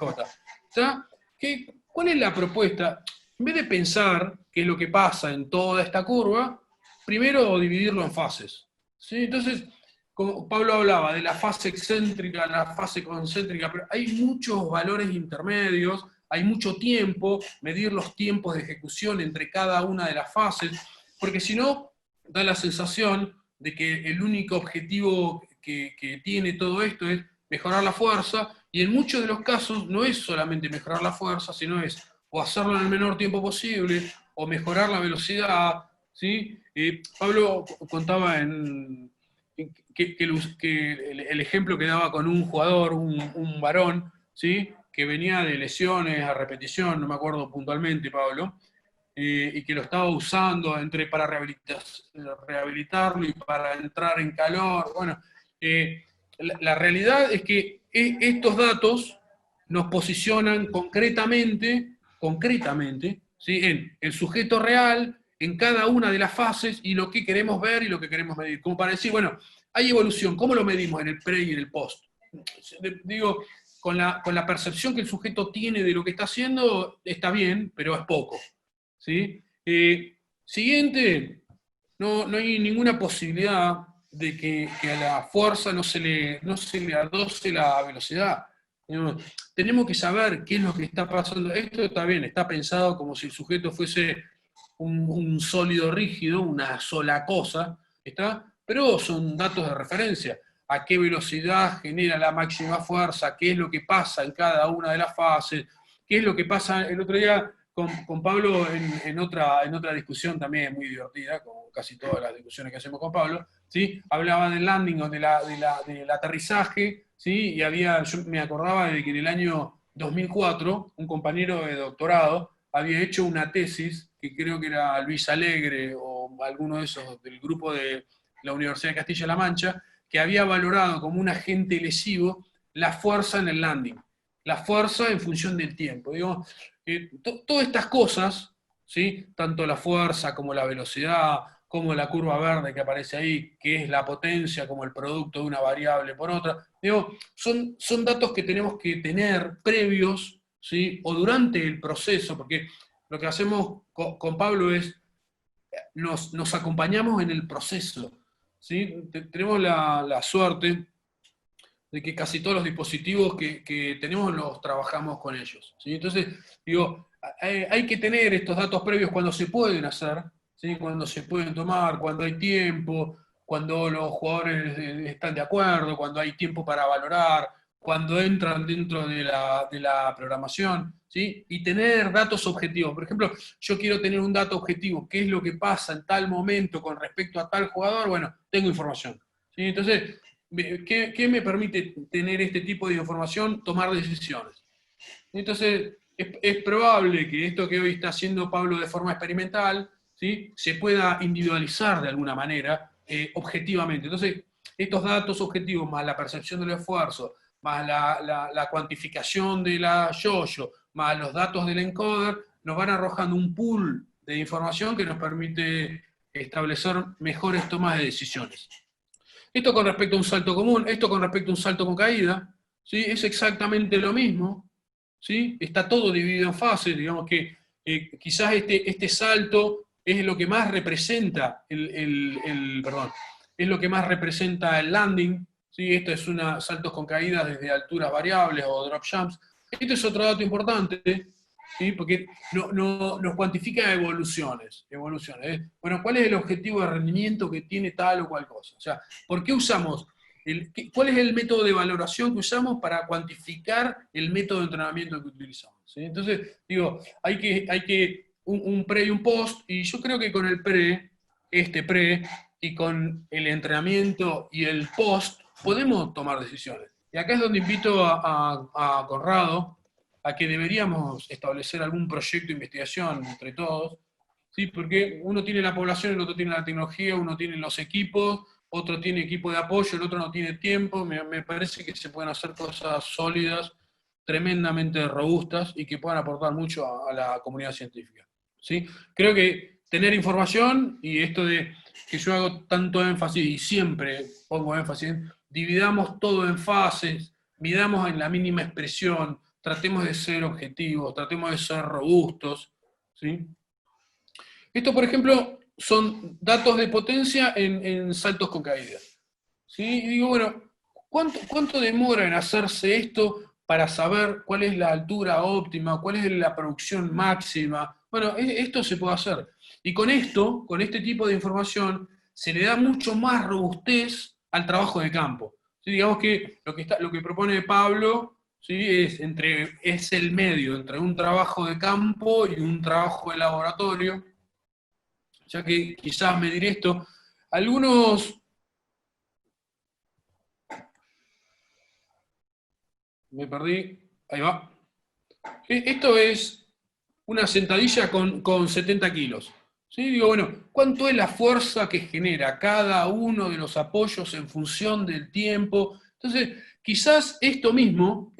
¿Cuál es la propuesta? En vez de pensar qué es lo que pasa en toda esta curva, primero dividirlo en fases, ¿sí? Entonces, como Pablo hablaba de la fase excéntrica, la fase concéntrica, pero hay muchos valores intermedios, hay mucho tiempo, medir los tiempos de ejecución entre cada una de las fases, porque si no, da la sensación de que el único objetivo que tiene todo esto es mejorar la fuerza, y en muchos de los casos no es solamente mejorar la fuerza, sino es o hacerlo en el menor tiempo posible, o mejorar la velocidad, ¿sí? Pablo contaba que el ejemplo que daba con un jugador, un varón, ¿sí? Que venía de lesiones a repetición, no me acuerdo puntualmente, Pablo, y que lo estaba usando para rehabilitarlo y para entrar en calor. Bueno, la realidad es que estos datos nos posicionan concretamente, ¿sí? En el sujeto real, en cada una de las fases, y lo que queremos ver y lo que queremos medir. Como para decir, bueno, hay evolución, ¿cómo lo medimos en el pre y en el post? Digo, con la percepción que el sujeto tiene de lo que está haciendo, está bien, pero es poco, ¿sí? Siguiente, no hay ninguna posibilidad de que a la fuerza no se le adoce la velocidad. Tenemos que saber qué es lo que está pasando. Esto está bien, está pensado como si el sujeto fuese un sólido rígido, una sola cosa, ¿está? Pero son datos de referencia. A qué velocidad genera la máxima fuerza, qué es lo que pasa en cada una de las fases, qué es lo que pasa. El otro día con Pablo en otra discusión también muy divertida, como casi todas las discusiones que hacemos con Pablo, ¿sí? Hablaba del landing o del aterrizaje, ¿sí? Y yo me acordaba de que en el año 2004 un compañero de doctorado había hecho una tesis, que creo que era Luis Alegre o alguno de esos del grupo de la Universidad de Castilla-La Mancha, que había valorado como un agente lesivo la fuerza en el landing, la fuerza en función del tiempo. Digo, todas estas cosas, ¿sí? Tanto la fuerza como la velocidad, como la curva verde que aparece ahí, que es la potencia como el producto de una variable por otra, digo, son datos que tenemos que tener previos, ¿sí? O durante el proceso, porque lo que hacemos con Pablo es, nos acompañamos en el proceso, ¿sí? Tenemos la suerte de que casi todos los dispositivos que tenemos los trabajamos con ellos, ¿sí? Entonces, digo, hay que tener estos datos previos cuando se pueden hacer, ¿sí? Cuando se pueden tomar, cuando hay tiempo, cuando los jugadores están de acuerdo, cuando hay tiempo para valorar, cuando entran dentro de la programación, ¿sí? Y tener datos objetivos. Por ejemplo, yo quiero tener un dato objetivo, qué es lo que pasa en tal momento con respecto a tal jugador, bueno, tengo información, ¿sí? Entonces, ¿qué me permite tener este tipo de información? Tomar decisiones. Entonces, es probable que esto que hoy está haciendo Pablo de forma experimental, ¿sí? Se pueda individualizar de alguna manera, objetivamente. Entonces, estos datos objetivos, más la percepción del esfuerzo, más la cuantificación de la yo-yo, más los datos del encoder, nos van arrojando un pool de información que nos permite establecer mejores tomas de decisiones. Esto con respecto a un salto común, esto con respecto a un salto con caída, ¿sí? Es exactamente lo mismo, ¿sí? Está todo dividido en fases, digamos que quizás este salto es lo que más representa es lo que más representa el landing, ¿sí? Esto es saltos con caídas desde alturas variables o drop jumps. Este es otro dato importante, ¿sí? Porque nos cuantifica evoluciones. Bueno, ¿cuál es el objetivo de rendimiento que tiene tal o cual cosa? O sea, ¿por qué usamos? ¿Cuál es el método de valoración que usamos para cuantificar el método de entrenamiento que utilizamos? ¿Sí? Entonces, digo, hay que un pre y un post, y yo creo que con el pre, y con el entrenamiento y el post, podemos tomar decisiones. Y acá es donde invito a Conrado a que deberíamos establecer algún proyecto de investigación entre todos, ¿sí? Porque uno tiene la población, el otro tiene la tecnología, uno tiene los equipos, otro tiene equipo de apoyo, el otro no tiene tiempo. Me parece que se pueden hacer cosas sólidas, tremendamente robustas y que puedan aportar mucho a la comunidad científica, ¿sí? Creo que tener información, y esto de que yo hago tanto énfasis y siempre pongo énfasis en, dividamos todo en fases, midamos en la mínima expresión, tratemos de ser objetivos, tratemos de ser robustos, ¿sí? Esto, por ejemplo, son datos de potencia en saltos con caída, ¿sí? Y digo, bueno, ¿cuánto demora en hacerse esto para saber cuál es la altura óptima, cuál es la producción máxima? Bueno, esto se puede hacer. Y con este tipo de información, se le da mucho más robustez al trabajo de campo. ¿Sí? Digamos que lo que propone Pablo, ¿sí? es el medio entre un trabajo de campo y un trabajo de laboratorio, ya que quizás medir esto, algunos... Me perdí, ahí va. Esto es una sentadilla con 70 kilos. ¿Sí? Digo, bueno, ¿cuánto es la fuerza que genera cada uno de los apoyos en función del tiempo? Entonces, quizás esto mismo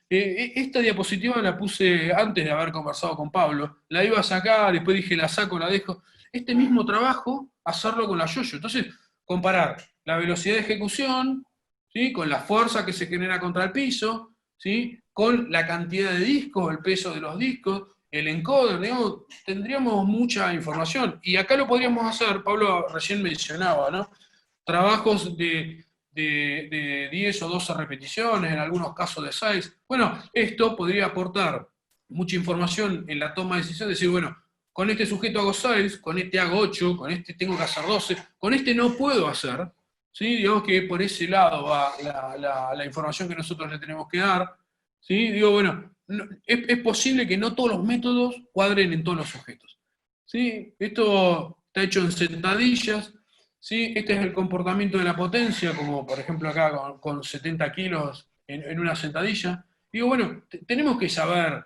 Esta diapositiva la puse antes de haber conversado con Pablo, la iba a sacar, después dije la saco, la dejo. Este mismo trabajo, hacerlo con la yo-yo. Entonces, comparar la velocidad de ejecución, ¿sí?, con la fuerza que se genera contra el piso, ¿sí?, con la cantidad de discos, el peso de los discos, el encoder, digamos, tendríamos mucha información. Y acá lo podríamos hacer, Pablo recién mencionaba, ¿no?, trabajos de 10 o 12 repeticiones, en algunos casos de 6. Bueno, esto podría aportar mucha información en la toma de decisión, decir, bueno, con este sujeto hago 6, con este hago 8, con este tengo que hacer 12, con este no puedo hacer, ¿sí? Digamos que por ese lado va la información que nosotros le tenemos que dar, ¿sí? Digo, bueno, es posible que no todos los métodos cuadren en todos los sujetos, ¿sí? Esto está hecho en sentadillas, ¿sí? Este es el comportamiento de la potencia, como por ejemplo acá con 70 kilos en una sentadilla. Digo, bueno, tenemos que saber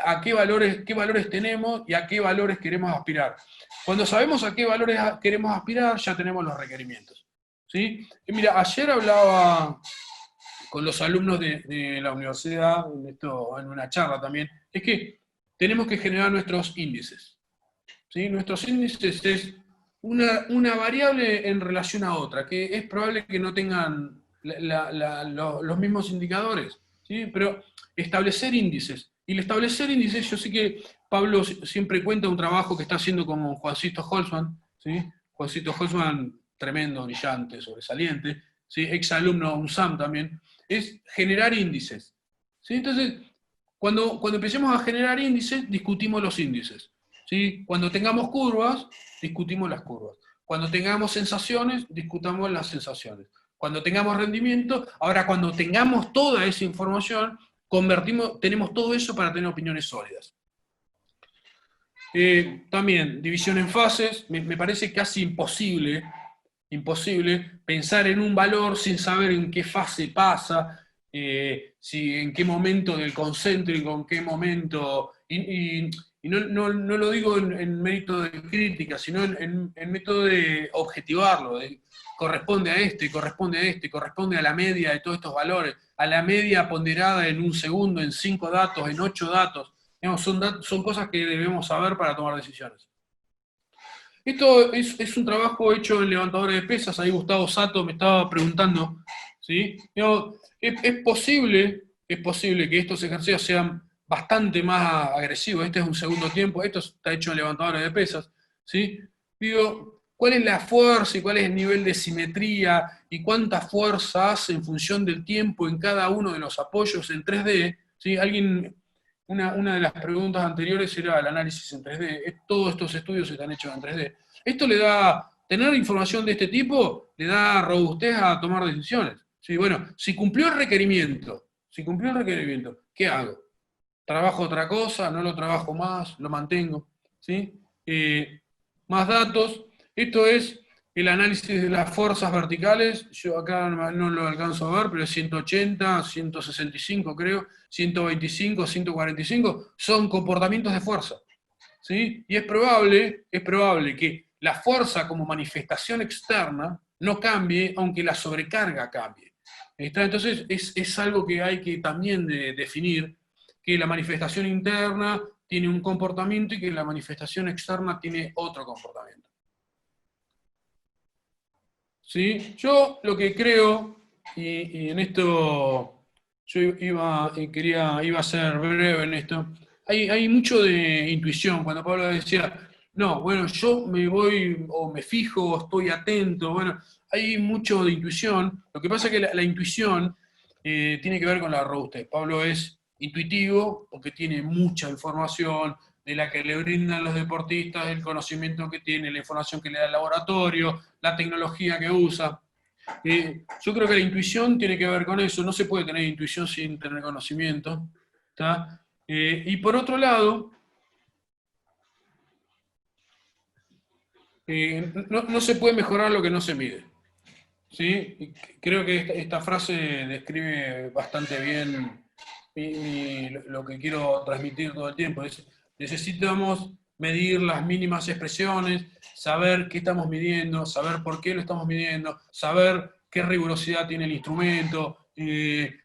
a qué valores tenemos y a qué valores queremos aspirar. Cuando sabemos a qué valores queremos aspirar, ya tenemos los requerimientos, ¿sí? Y mira, ayer hablaba con los alumnos de la universidad, en una charla también, es que tenemos que generar nuestros índices, ¿sí? Nuestros índices es una variable en relación a otra, que es probable que no tengan los mismos indicadores, ¿sí? Pero establecer índices. Y el establecer índices, yo sé que Pablo siempre cuenta un trabajo que está haciendo con Juancito Holzman, ¿sí? Juancito Holzman, tremendo, brillante, sobresaliente, ¿sí?, ex alumno UNSAM también, es generar índices, ¿sí? Entonces, cuando empecemos a generar índices, discutimos los índices, ¿sí? Cuando tengamos curvas, discutimos las curvas. Cuando tengamos sensaciones, discutamos las sensaciones. Cuando tengamos rendimiento, ahora cuando tengamos toda esa información, tenemos todo eso para tener opiniones sólidas. También, división en fases, me parece casi imposible pensar en un valor sin saber en qué fase pasa, en qué momento del concéntrico, en qué momento, y no lo digo en mérito de crítica, sino en método de objetivarlo, corresponde a este, corresponde a este, corresponde a la media de todos estos valores, a la media ponderada en un segundo, en 5 datos, en 8 datos. Digamos, son cosas que debemos saber para tomar decisiones. Esto es un trabajo hecho en levantadores de pesas. Ahí Gustavo Sato me estaba preguntando, ¿sí? Digamos, es posible que estos ejercicios sean bastante más agresivos. Este es un segundo tiempo, esto está hecho en levantadores de pesas, ¿sí? Digo, ¿cuál es la fuerza y cuál es el nivel de simetría y cuánta fuerza hace en función del tiempo en cada uno de los apoyos en 3D? ¿Sí? Una de las preguntas anteriores era el análisis en 3D. Todos estos estudios están hechos en 3D. Esto le da, tener información de este tipo, le da robustez a tomar decisiones. ¿Sí? Bueno, si cumplió el requerimiento, ¿qué hago? ¿Trabajo otra cosa? ¿No lo trabajo más? ¿Lo mantengo? ¿Sí? Más datos. Esto es el análisis de las fuerzas verticales. Yo acá no lo alcanzo a ver, pero es 180, 165 creo, 125, 145, son comportamientos de fuerza, ¿sí? Y es probable que la fuerza como manifestación externa no cambie, aunque la sobrecarga cambie. Entonces es algo que hay que también definir, que la manifestación interna tiene un comportamiento y que la manifestación externa tiene otro comportamiento. ¿Sí? Yo lo que creo, y en esto yo iba a ser breve en esto, hay mucho de intuición. Cuando Pablo decía, no, bueno, yo me voy, o me fijo, o estoy atento, bueno, hay mucho de intuición. Lo que pasa es que la intuición tiene que ver con la robustez. Pablo es intuitivo porque tiene mucha información de la que le brindan los deportistas, el conocimiento que tiene, la información que le da el laboratorio, la tecnología que usa. Yo creo que la intuición tiene que ver con eso. No se puede tener intuición sin tener conocimiento, ¿está? Y por otro lado, no se puede mejorar lo que no se mide, ¿sí? Y creo que esta frase describe bastante bien lo que quiero transmitir todo el tiempo. Necesitamos medir las mínimas expresiones, saber qué estamos midiendo, saber por qué lo estamos midiendo, saber qué rigurosidad tiene el instrumento,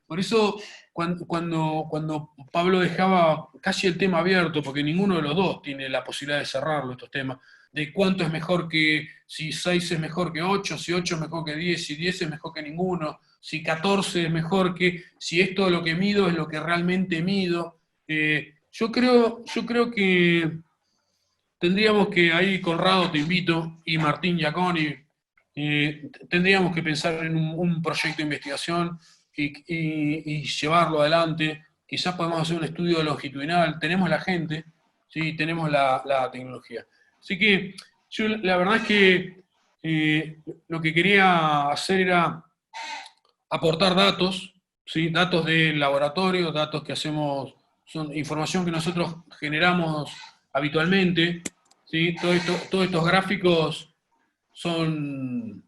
Por eso, cuando Pablo dejaba casi el tema abierto, porque ninguno de los dos tiene la posibilidad de cerrarlo, estos temas, de cuánto es mejor que, si 6 es mejor que 8, si 8 es mejor que 10, si 10 es mejor que ninguno, si 14 es mejor que, si esto lo que mido es lo que realmente mido. Yo creo que tendríamos que, ahí Conrado te invito, y Martín Giaconi, tendríamos que pensar en un proyecto de investigación y llevarlo adelante. Quizás podemos hacer un estudio longitudinal, tenemos la gente, ¿sí? Tenemos la tecnología. Así que yo la verdad es que lo que quería hacer era aportar datos, ¿sí? Datos del laboratorio, datos que hacemos, son información que nosotros generamos habitualmente, ¿sí? Todos estos gráficos son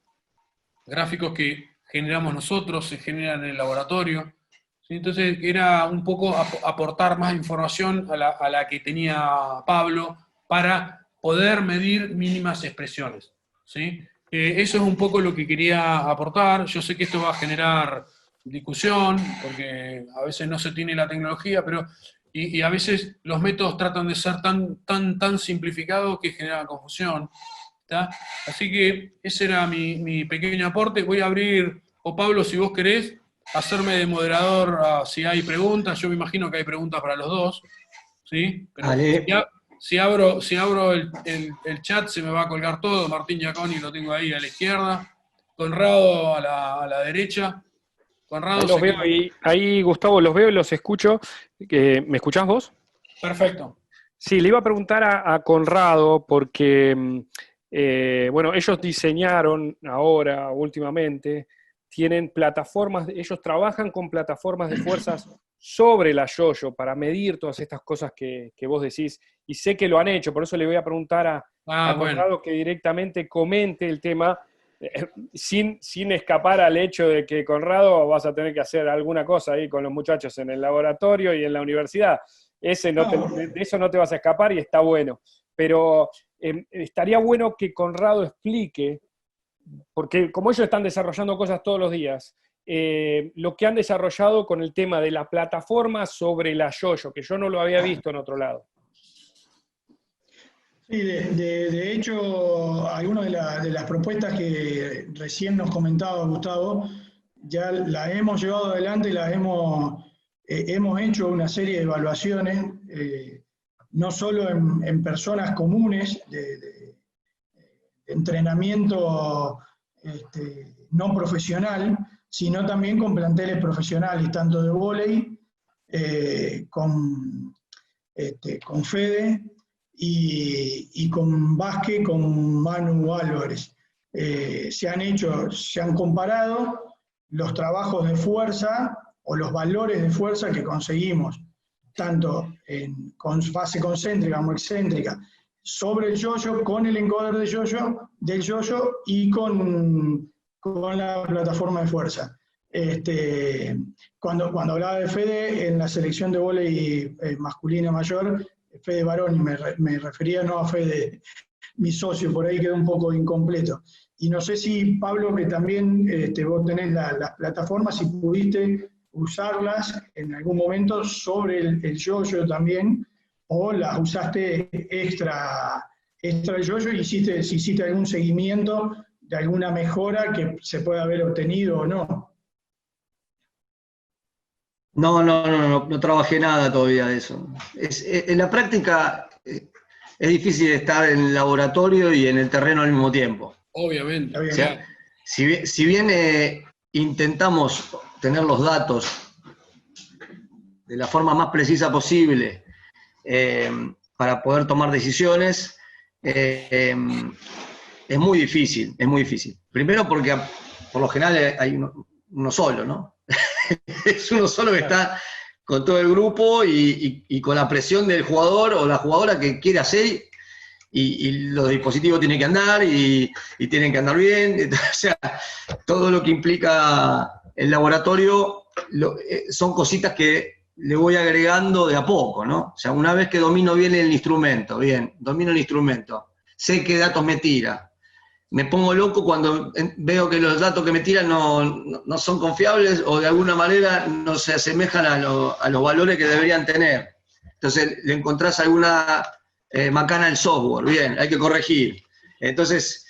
gráficos que generamos nosotros, se generan en el laboratorio, ¿sí? Entonces era un poco aportar más información a la que tenía Pablo para poder medir mínimas expresiones, ¿sí? Eso es un poco lo que quería aportar. Yo sé que esto va a generar discusión, porque a veces no se tiene la tecnología, pero y a veces los métodos tratan de ser tan simplificados que generan confusión, ¿está? Así que ese era mi pequeño aporte. Voy a abrir, o Pablo, si vos querés, hacerme de moderador si hay preguntas. Yo me imagino que hay preguntas para los dos, ¿sí? Pero si abro el chat se me va a colgar todo. Martín Giaconi lo tengo ahí a la izquierda, Conrado a la derecha. Conrado, ahí los veo, ahí Gustavo, los veo y los escucho. ¿Me escuchás vos? Perfecto. Sí, le iba a preguntar a Conrado porque, bueno, ellos diseñaron ahora, últimamente, tienen plataformas, ellos trabajan con plataformas de fuerzas sobre la yo-yo para medir todas estas cosas que vos decís, y sé que lo han hecho, por eso le voy a preguntar a Conrado, bueno, que directamente comente el tema, sin escapar al hecho de que, Conrado, vas a tener que hacer alguna cosa ahí con los muchachos en el laboratorio y en la universidad. De eso no te vas a escapar y está bueno. Pero estaría bueno que Conrado explique, porque como ellos están desarrollando cosas todos los días, lo que han desarrollado con el tema de la plataforma sobre la yo-yo, que yo no lo había visto en otro lado. Sí, de hecho, algunas de las propuestas que recién nos comentaba Gustavo, ya las hemos llevado adelante, hemos hecho una serie de evaluaciones, no solo en personas comunes de entrenamiento no profesional, sino también con planteles profesionales, tanto de vóley, con Fede, y con básquet, con Manu Álvarez. Se han comparado los trabajos de fuerza o los valores de fuerza que conseguimos, tanto con fase concéntrica como excéntrica, sobre el yo-yo, con el encoder del yo-yo y con la plataforma de fuerza. Cuando hablaba de Fede, en la selección de vóley masculina mayor, Fede varón, y me refería no a Fede, mi socio, por ahí quedó un poco incompleto. Y no sé si, Pablo, que también vos tenés las plataformas, si pudiste usarlas en algún momento sobre el yo-yo también, o las usaste extra el yo-yo, y si hiciste algún seguimiento de alguna mejora que se pueda haber obtenido o no. No trabajé nada todavía de eso. En la práctica es difícil estar en el laboratorio y en el terreno al mismo tiempo. Obviamente. O sea, si bien intentamos tener los datos de la forma más precisa posible para poder tomar decisiones, es muy difícil, Primero porque por lo general hay uno solo, ¿no? Es uno solo que está con todo el grupo y con la presión del jugador o la jugadora que quiere hacer, y los dispositivos tienen que andar y tienen que andar bien. O sea, todo lo que implica el laboratorio son cositas que le voy agregando de a poco, ¿no? O sea, una vez que domino bien el instrumento, domino el instrumento, sé qué datos me tira, me pongo loco cuando veo que los datos que me tiran no son confiables o de alguna manera no se asemejan a los valores que deberían tener. Entonces le encontrás alguna macana al software, bien, hay que corregir. Entonces,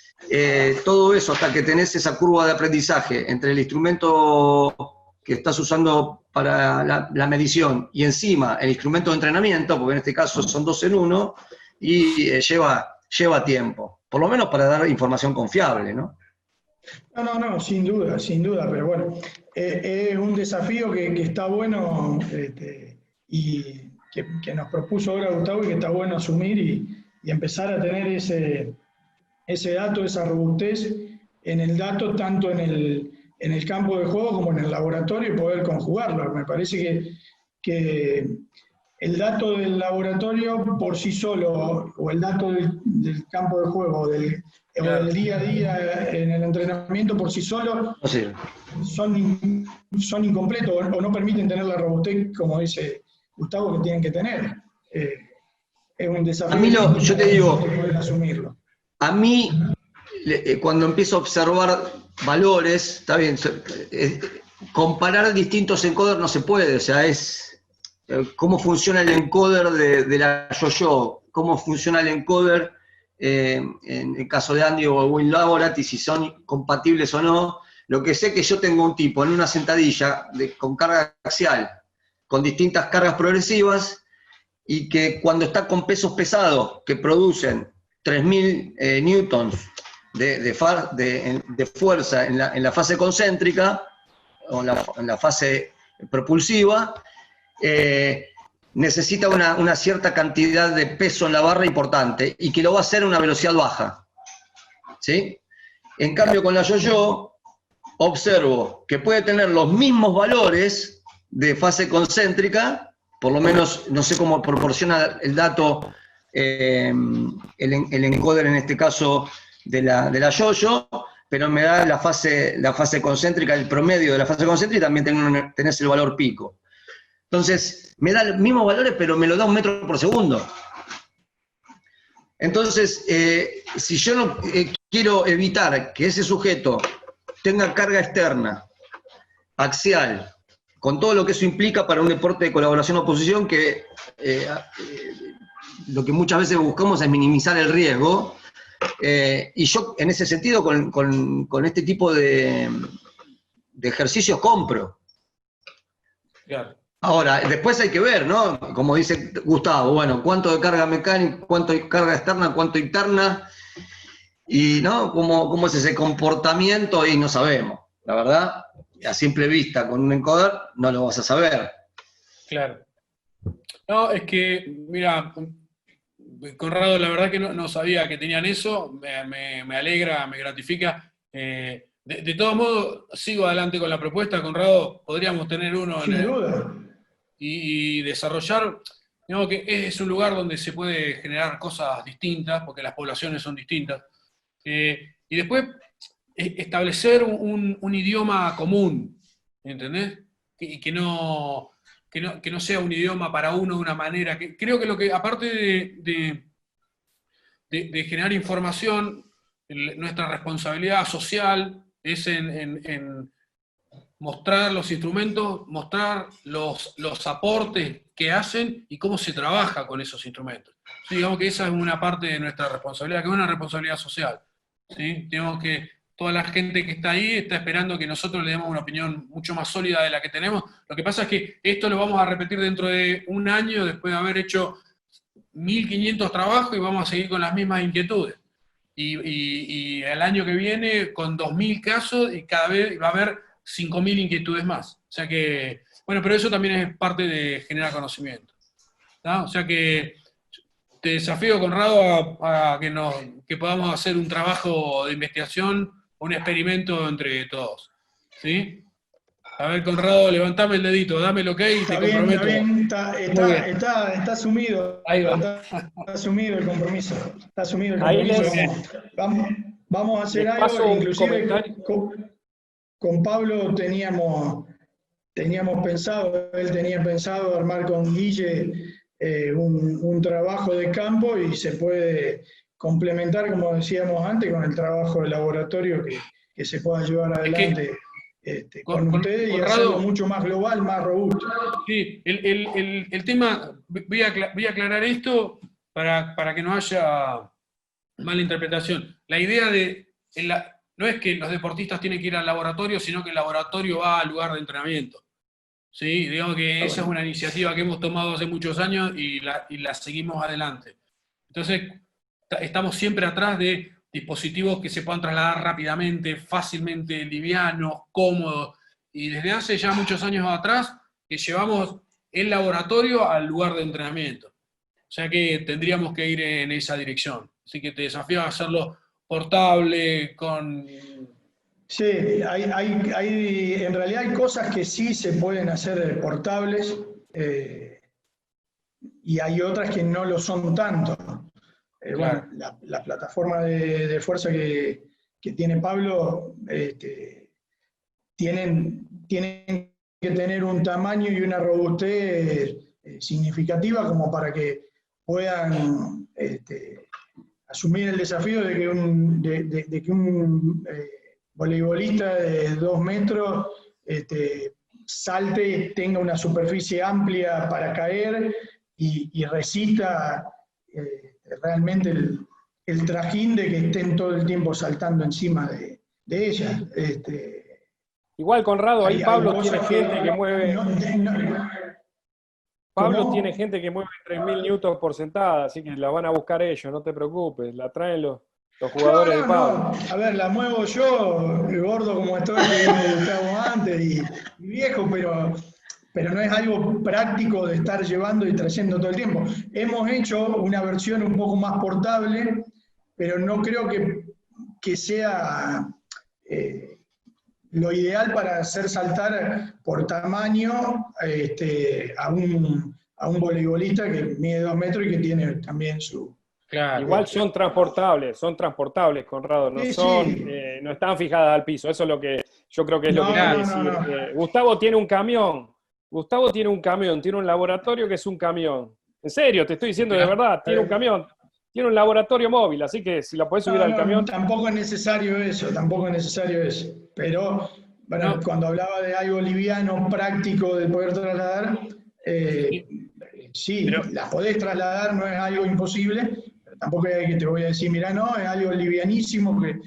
todo eso hasta que tenés esa curva de aprendizaje entre el instrumento que estás usando para la medición y encima el instrumento de entrenamiento, porque en este caso son 2 en 1, y lleva tiempo, por lo menos para dar información confiable, ¿no? No, sin duda, pero bueno, es un desafío que está bueno y que nos propuso ahora Gustavo y que está bueno asumir y empezar a tener ese dato, esa robustez en el dato, tanto en el campo de juego como en el laboratorio y poder conjugarlo. Me parece que el dato del laboratorio por sí solo, o el dato del campo de juego, o del día a día en el entrenamiento por sí solo, son incompletos o no permiten tener la robustez, como dice Gustavo, que tienen que tener. Es un desafío. A mí yo te digo, poder asumirlo. A mí, cuando empiezo a observar valores, está bien, comparar distintos encoders no se puede, o sea, es cómo funciona el encoder de la yo-yo, cómo funciona el encoder en el caso de Andy o Win Laboratory, si son compatibles o no. Lo que sé es que yo tengo un tipo en una sentadilla con carga axial, con distintas cargas progresivas, y que cuando está con pesos pesados que producen 3.000 newtons de fuerza en la fase concéntrica, o en la fase propulsiva, necesita una cierta cantidad de peso en la barra importante, y que lo va a hacer a una velocidad baja. ¿Sí? En cambio, con la yo-yo, observo que puede tener los mismos valores de fase concéntrica, por lo menos, no sé cómo proporciona el dato el encoder en este caso de la yo-yo, pero me da la fase concéntrica, el promedio de la fase concéntrica, y también tenés el valor pico. Entonces, me da los mismos valores, pero me lo da 1 metro por segundo. Entonces, si yo no quiero evitar que ese sujeto tenga carga externa, axial, con todo lo que eso implica para un deporte de colaboración-oposición, que lo que muchas veces buscamos es minimizar el riesgo, y yo en ese sentido con este tipo de ejercicios compro. Claro. Ahora, después hay que ver, ¿no? Como dice Gustavo, bueno, cuánto de carga mecánica, cuánto de carga externa, cuánto interna, y ¿no? ¿Cómo es ese comportamiento? Y no sabemos, la verdad, a simple vista, con un encoder, no lo vas a saber. Claro. No, es que, mira, Conrado, la verdad que no sabía que tenían eso, me alegra, me gratifica. De todos modos, sigo adelante con la propuesta, Conrado, podríamos tener uno Sin duda. Y desarrollar, digamos que es un lugar donde se puede generar cosas distintas, porque las poblaciones son distintas, y después establecer un idioma común, ¿entendés? Y que no sea un idioma para uno de una manera, que creo que lo que, aparte de generar información, nuestra responsabilidad social es en mostrar los instrumentos, mostrar los aportes que hacen y cómo se trabaja con esos instrumentos. Sí, digamos que esa es una parte de nuestra responsabilidad, que es una responsabilidad social. ¿Sí? Tenemos que, toda la gente que está ahí está esperando que nosotros le demos una opinión mucho más sólida de la que tenemos. Lo que pasa es que esto lo vamos a repetir dentro de un año, después de haber hecho 1.500 trabajos, y vamos a seguir con las mismas inquietudes. Y el año que viene con 2.000 casos, y cada vez va a haber 5.000 inquietudes más. O sea que, bueno, pero eso también es parte de generar conocimiento. ¿No? O sea que te desafío, Conrado, a que podamos hacer un trabajo de investigación, un experimento entre todos. ¿Sí? A ver, Conrado, levantame el dedito, dame el ok y te comprometo. Está asumido. Ahí va. Está asumido el compromiso. Está asumido el compromiso. Vamos a hacer algo, inclusive con Pablo teníamos pensado, él tenía pensado armar con Guille un trabajo de campo, y se puede complementar, como decíamos antes, con el trabajo de laboratorio que se pueda llevar adelante con ustedes y hacerlo mucho más global, más robusto. Sí, el tema, voy a aclarar esto para que no haya mala interpretación. La idea no es que los deportistas tienen que ir al laboratorio, sino que el laboratorio va al lugar de entrenamiento. ¿Sí? Digamos que esa es una iniciativa que hemos tomado hace muchos años y la seguimos adelante. Entonces, estamos siempre atrás de dispositivos que se puedan trasladar rápidamente, fácilmente, livianos, cómodos. Y desde hace ya muchos años atrás que llevamos el laboratorio al lugar de entrenamiento. O sea que tendríamos que ir en esa dirección. Así que te desafío a hacerlo portable, con... Sí, en realidad hay cosas que sí se pueden hacer portables y hay otras que no lo son tanto. Bueno, la plataforma de fuerza que tiene Pablo tienen que tener un tamaño y una robustez significativa como para que puedan asumir el desafío de que un voleibolista de 2 metros salte, tenga una superficie amplia para caer y resista realmente el trajín de que estén todo el tiempo saltando encima de ella. Igual, Conrado, ahí Pablo tiene gente que mueve... Pablo tiene gente que mueve 3.000 newtons por sentada, así que la van a buscar ellos, no te preocupes, la traen los jugadores de Pablo. A ver, la muevo yo, gordo como estoy, que me gustaba antes y viejo, pero no es algo práctico de estar llevando y trayendo todo el tiempo. Hemos hecho una versión un poco más portable, pero no creo que sea lo ideal para hacer saltar por tamaño a un voleibolista que mide 2 metros y que tiene también su... Claro, igual son transportables, Conrado, no no están fijadas al piso, eso es lo que yo creo que es lo que quiere decir. Gustavo tiene un camión, tiene un laboratorio que es un camión. En serio, te estoy diciendo de verdad, tiene un camión, tiene un laboratorio móvil, así que si la podés subir al camión... Tampoco es necesario eso, pero bueno, cuando hablaba de algo liviano, práctico, de poder trasladar, la podés trasladar, no es algo imposible, pero tampoco es que te voy a decir, mira, no, es algo livianísimo que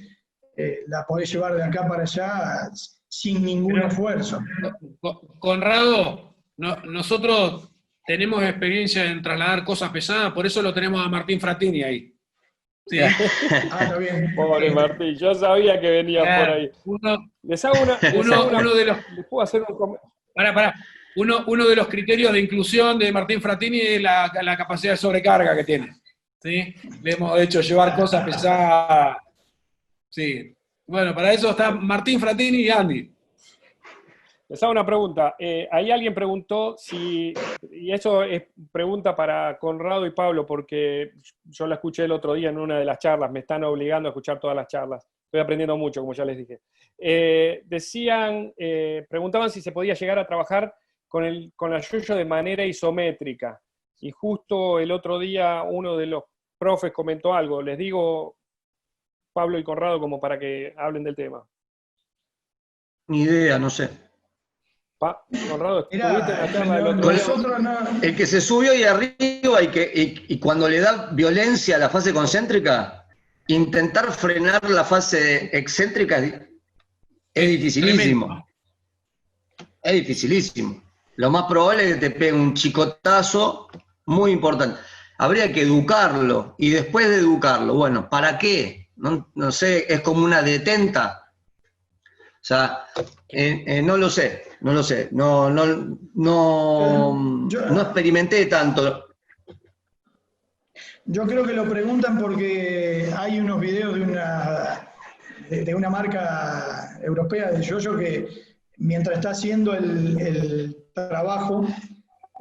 la podés llevar de acá para allá sin ningún esfuerzo. Conrado, nosotros tenemos experiencia en trasladar cosas pesadas, por eso lo tenemos a Martín Frattini ahí. Sí. Está bien. Pobre Martín, yo sabía que venían por ahí. Uno de los criterios de inclusión de Martín Frattini es la capacidad de sobrecarga que tiene. ¿Sí? Le hemos hecho llevar cosas pesadas. Sí. Bueno, para eso está Martín Frattini y Andy. Les hago una pregunta. Ahí alguien preguntó y eso es pregunta para Conrado y Pablo, porque yo la escuché el otro día en una de las charlas, me están obligando a escuchar todas las charlas. Estoy aprendiendo mucho, como ya les dije. Preguntaban si se podía llegar a trabajar con la yo-yo de manera isométrica. Y justo el otro día uno de los profes comentó algo. Les digo, Pablo y Conrado, como para que hablen del tema. Ni idea, no sé. Conrado, ¿estuviste en la charla del otro día? El que se subió ahí arriba y cuando le da violencia a la fase concéntrica, intentar frenar la fase excéntrica es dificilísimo. Tremendo. Es dificilísimo. Lo más probable es que te pegue un chicotazo muy importante. Habría que educarlo, y después de educarlo, bueno, ¿para qué? No sé, es como una detenta. O sea, no lo sé. No experimenté tanto. Yo creo que lo preguntan porque hay unos videos de una marca europea de yo-yo que mientras está haciendo el trabajo,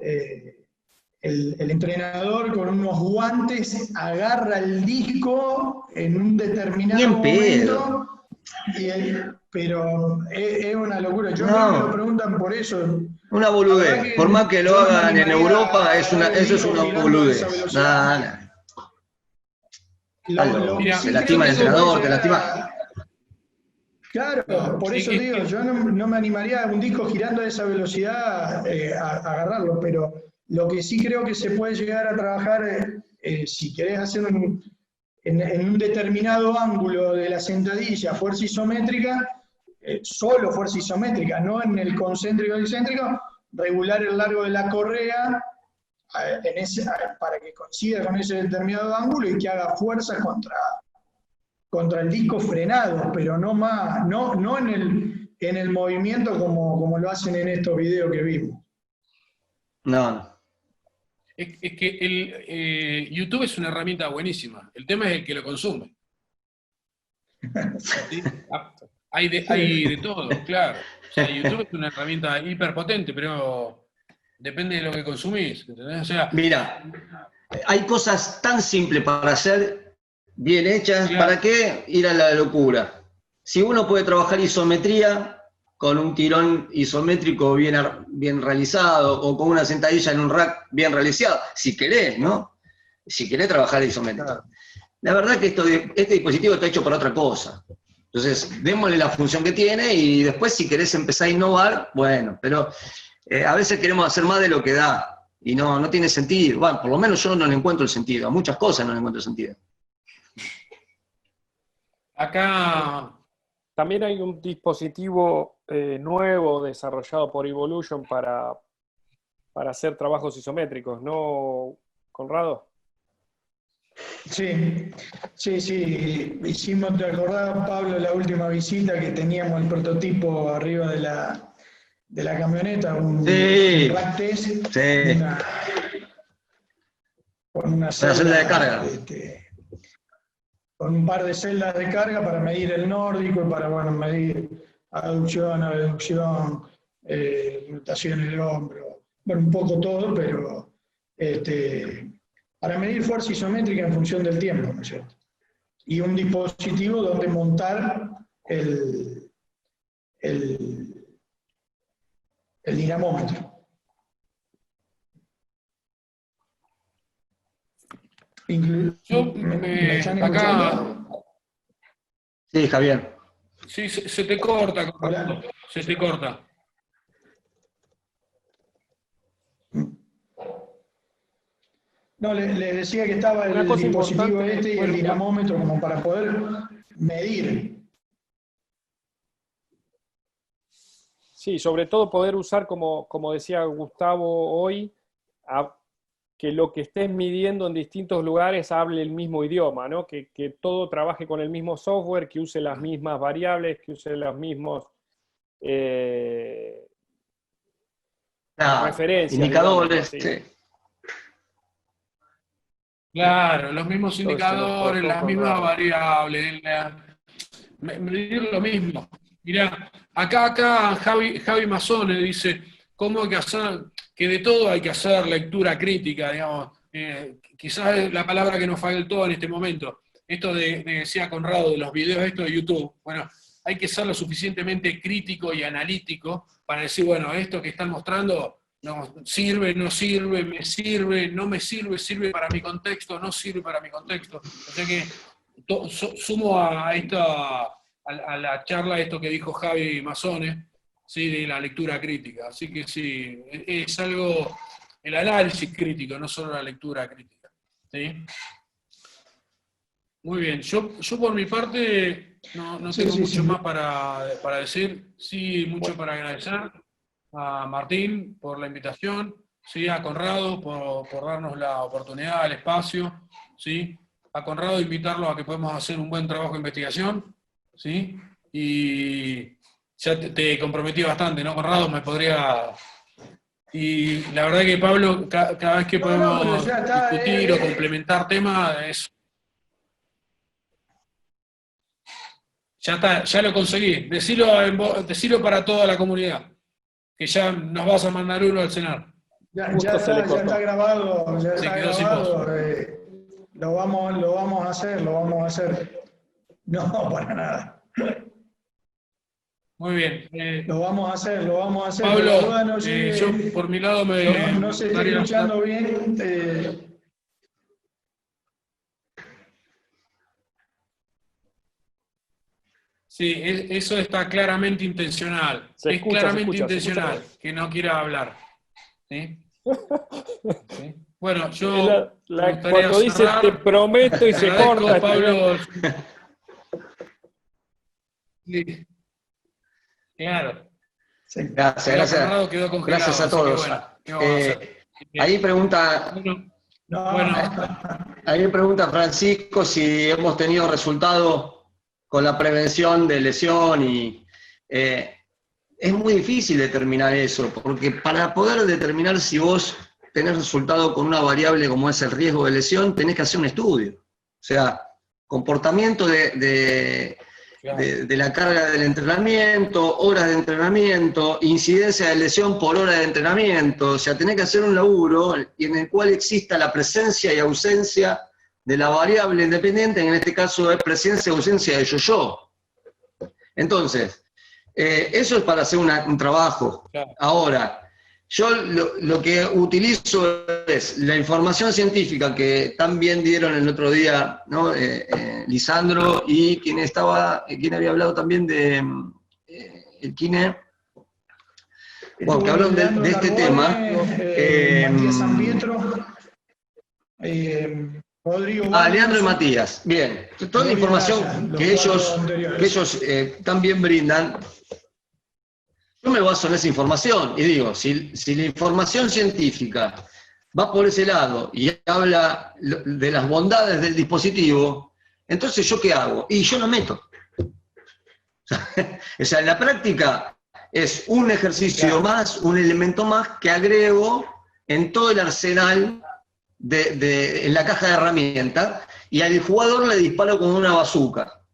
el entrenador con unos guantes agarra el disco en un determinado momento. Pero es una locura. Yo creo que lo preguntan por eso. Una boludez. Por más que lo hagan en Europa, eso es una boludez. Nada. Algo, que mira, sí te creo lastima que el se puede entrenador, te llegar lastima. Claro, por eso digo, yo no me animaría a un disco girando a esa velocidad a agarrarlo, pero lo que sí creo que se puede llegar a trabajar, si querés hacer en un determinado ángulo de la sentadilla, fuerza isométrica, solo fuerza isométrica, no en el concéntrico y excéntrico, regular el largo de la correa para que coincida con ese determinado ángulo y que haga fuerza contra el disco frenado, pero no en el movimiento como lo hacen en estos videos que vimos. No. Es que YouTube es una herramienta buenísima. El tema es el que lo consume. ¿Sí? Hay de todo, claro. O sea, YouTube es una herramienta hiperpotente, pero depende de lo que consumís. ¿Entendés? O sea, Mira, hay cosas tan simples para hacer, bien hechas, claro. ¿para qué ir a la locura? Si uno puede trabajar isometría con un tirón isométrico bien realizado o con una sentadilla en un rack bien realizado, si querés, ¿no? Si querés trabajar isométrico. Claro. La verdad que este dispositivo está hecho para otra cosa. Entonces, démosle la función que tiene y después si querés empezar a innovar, bueno, pero a veces queremos hacer más de lo que da y no tiene sentido. Bueno, por lo menos yo no le encuentro el sentido. A muchas cosas no le encuentro el sentido. Acá También hay un dispositivo nuevo desarrollado por Evolution para hacer trabajos isométricos, ¿no, Conrado? Sí. Hicimos, ¿te acordás, Pablo, la última visita que teníamos el prototipo arriba de la camioneta? Un rack test Sí. con una celda de carga. Con un par de celdas de carga para medir el nórdico y para medir aducción, abducción, rotación del hombro, un poco todo, pero para medir fuerza isométrica en función del tiempo, ¿no es cierto? Y un dispositivo donde montar el dinamómetro. ¿Me están escuchando? acá, Sí, Javier. sí, se te corta, Hola. se te corta. No, les decía que estaba Una el cosa dispositivo importante, y el dinamómetro como para poder medir. Sí, sobre todo poder usar, como decía Gustavo hoy, que lo que estés midiendo en distintos lugares hable el mismo idioma, ¿no? Que todo trabaje con el mismo software, que use las mismas variables, que use los mismos referencias, Indicadores, digamos, sí. Claro, los mismos Entonces, se nos indicadores, cortó las mismas Conrado. variables, medir lo mismo. Mirá, acá Javi Mazzone dice, ¿cómo hay que hacer? Que de todo hay que hacer lectura crítica, digamos. Quizás es la palabra que nos faltó en este momento. Esto decía Conrado, de los videos estos de YouTube. Bueno, hay que ser lo suficientemente crítico y analítico para decir, bueno, esto que están mostrando no sirve, no sirve, me sirve, no me sirve, sirve para mi contexto, no sirve para mi contexto. O sea que sumo a la charla esto que dijo Javi Mazzone, ¿sí? De la lectura crítica. Así que sí, es algo, el análisis crítico, no solo la lectura crítica. ¿Sí? Muy bien, yo por mi parte no tengo mucho más para decir, sí, mucho para agradecer a Martín por la invitación, ¿sí? A Conrado por darnos la oportunidad, el espacio, ¿sí? A Conrado invitarlo a que podamos hacer un buen trabajo de investigación, ¿sí? Y ya te comprometí bastante, ¿no, Conrado? Y la verdad que Pablo, cada vez que podemos discutir o complementar temas, ya está, ya lo conseguí. Decilo para toda la comunidad, que ya nos vas a mandar uno al cenar. Ya está grabado, lo vamos a hacer. No, para nada. Muy bien. Lo vamos a hacer. Pablo, yo por mi lado no se está escuchando bien. Sí, eso está claramente intencional. Se Es escucha, claramente se escucha. intencional que no quiera hablar. ¿Sí? ¿Sí? Bueno, Es yo me gustaría cuando dice cerrar. te prometo y Te se agradezco, corta. Pablo. Sí, claro. Sí. Gracias. Quedó congelado, Gracias a así que todos. bueno, ¿qué vamos a hacer? Ahí pregunta, Bueno, No, bueno, ahí pregunta Francisco si hemos tenido resultado con la prevención de lesión y es muy difícil determinar eso, porque para poder determinar si vos tenés resultado con una variable como es el riesgo de lesión, tenés que hacer un estudio. O sea, comportamiento de la carga del entrenamiento, horas de entrenamiento, incidencia de lesión por hora de entrenamiento. O sea, tenés que hacer un laburo en el cual exista la presencia y ausencia de la variable independiente, en este caso es presencia y ausencia de yo-yo. Entonces, eso es para hacer un trabajo. Claro. Ahora, yo lo que utilizo es la información científica que tan bien dieron el otro día, ¿no? Lisandro y quien había hablado también de el Kine, bueno, que hablan de este tema. Matías San Pietro, Rodrigo Vargas, Leandro y Matías, bien. Toda la información que ellos también brindan, yo me baso en esa información y digo, si la información científica va por ese lado y habla de las bondades del dispositivo, entonces ¿yo qué hago? Y yo lo meto. O sea, en la práctica es un ejercicio más, un elemento más que agrego en todo el arsenal en la caja de herramientas y al jugador le disparo con una bazooka.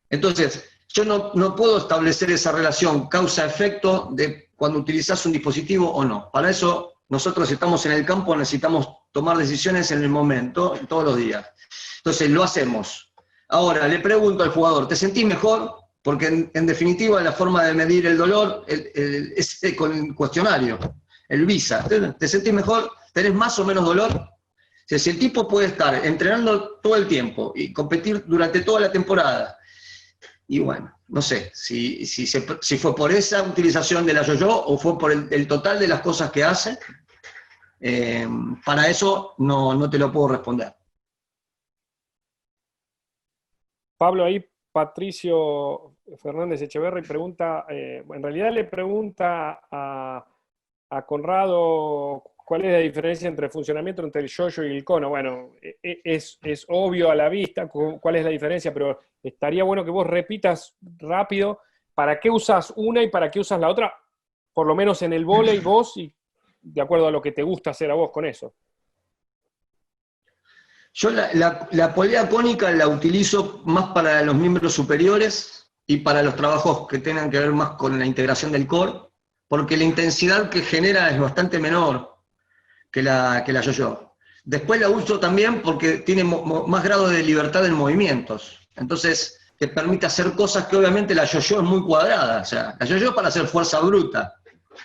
Entonces, yo no puedo establecer esa relación causa-efecto de cuando utilizas un dispositivo o no. Para eso nosotros estamos en el campo, necesitamos tomar decisiones en el momento, todos los días. Entonces, lo hacemos. Ahora, le pregunto al jugador, ¿te sentís mejor? Porque en definitiva la forma de medir el dolor es con el cuestionario, el VISA. ¿Te sentís mejor? ¿Tenés más o menos dolor? O sea, si el tipo puede estar entrenando todo el tiempo y competir durante toda la temporada, y bueno, no sé si fue por esa utilización de la yo-yo o fue por el total de las cosas que hace, para eso no te lo puedo responder. Pablo, ahí Patricio Fernández Echeverri pregunta, en realidad le pregunta a Conrado cuál es la diferencia entre el funcionamiento entre el yo-yo y el cono. Bueno, es obvio a la vista cuál es la diferencia, pero estaría bueno que vos repitas rápido para qué usas una y para qué usas la otra, por lo menos en el vóley vos, y de acuerdo a lo que te gusta hacer a vos con eso. Yo la polea cónica la utilizo más para los miembros superiores y para los trabajos que tengan que ver más con la integración del core, porque la intensidad que genera es bastante menor que la yo-yo. Después la uso también porque tiene más grado de libertad en movimientos. Entonces, te permite hacer cosas que obviamente la yo-yo es muy cuadrada. O sea, la yo-yo es para hacer fuerza bruta,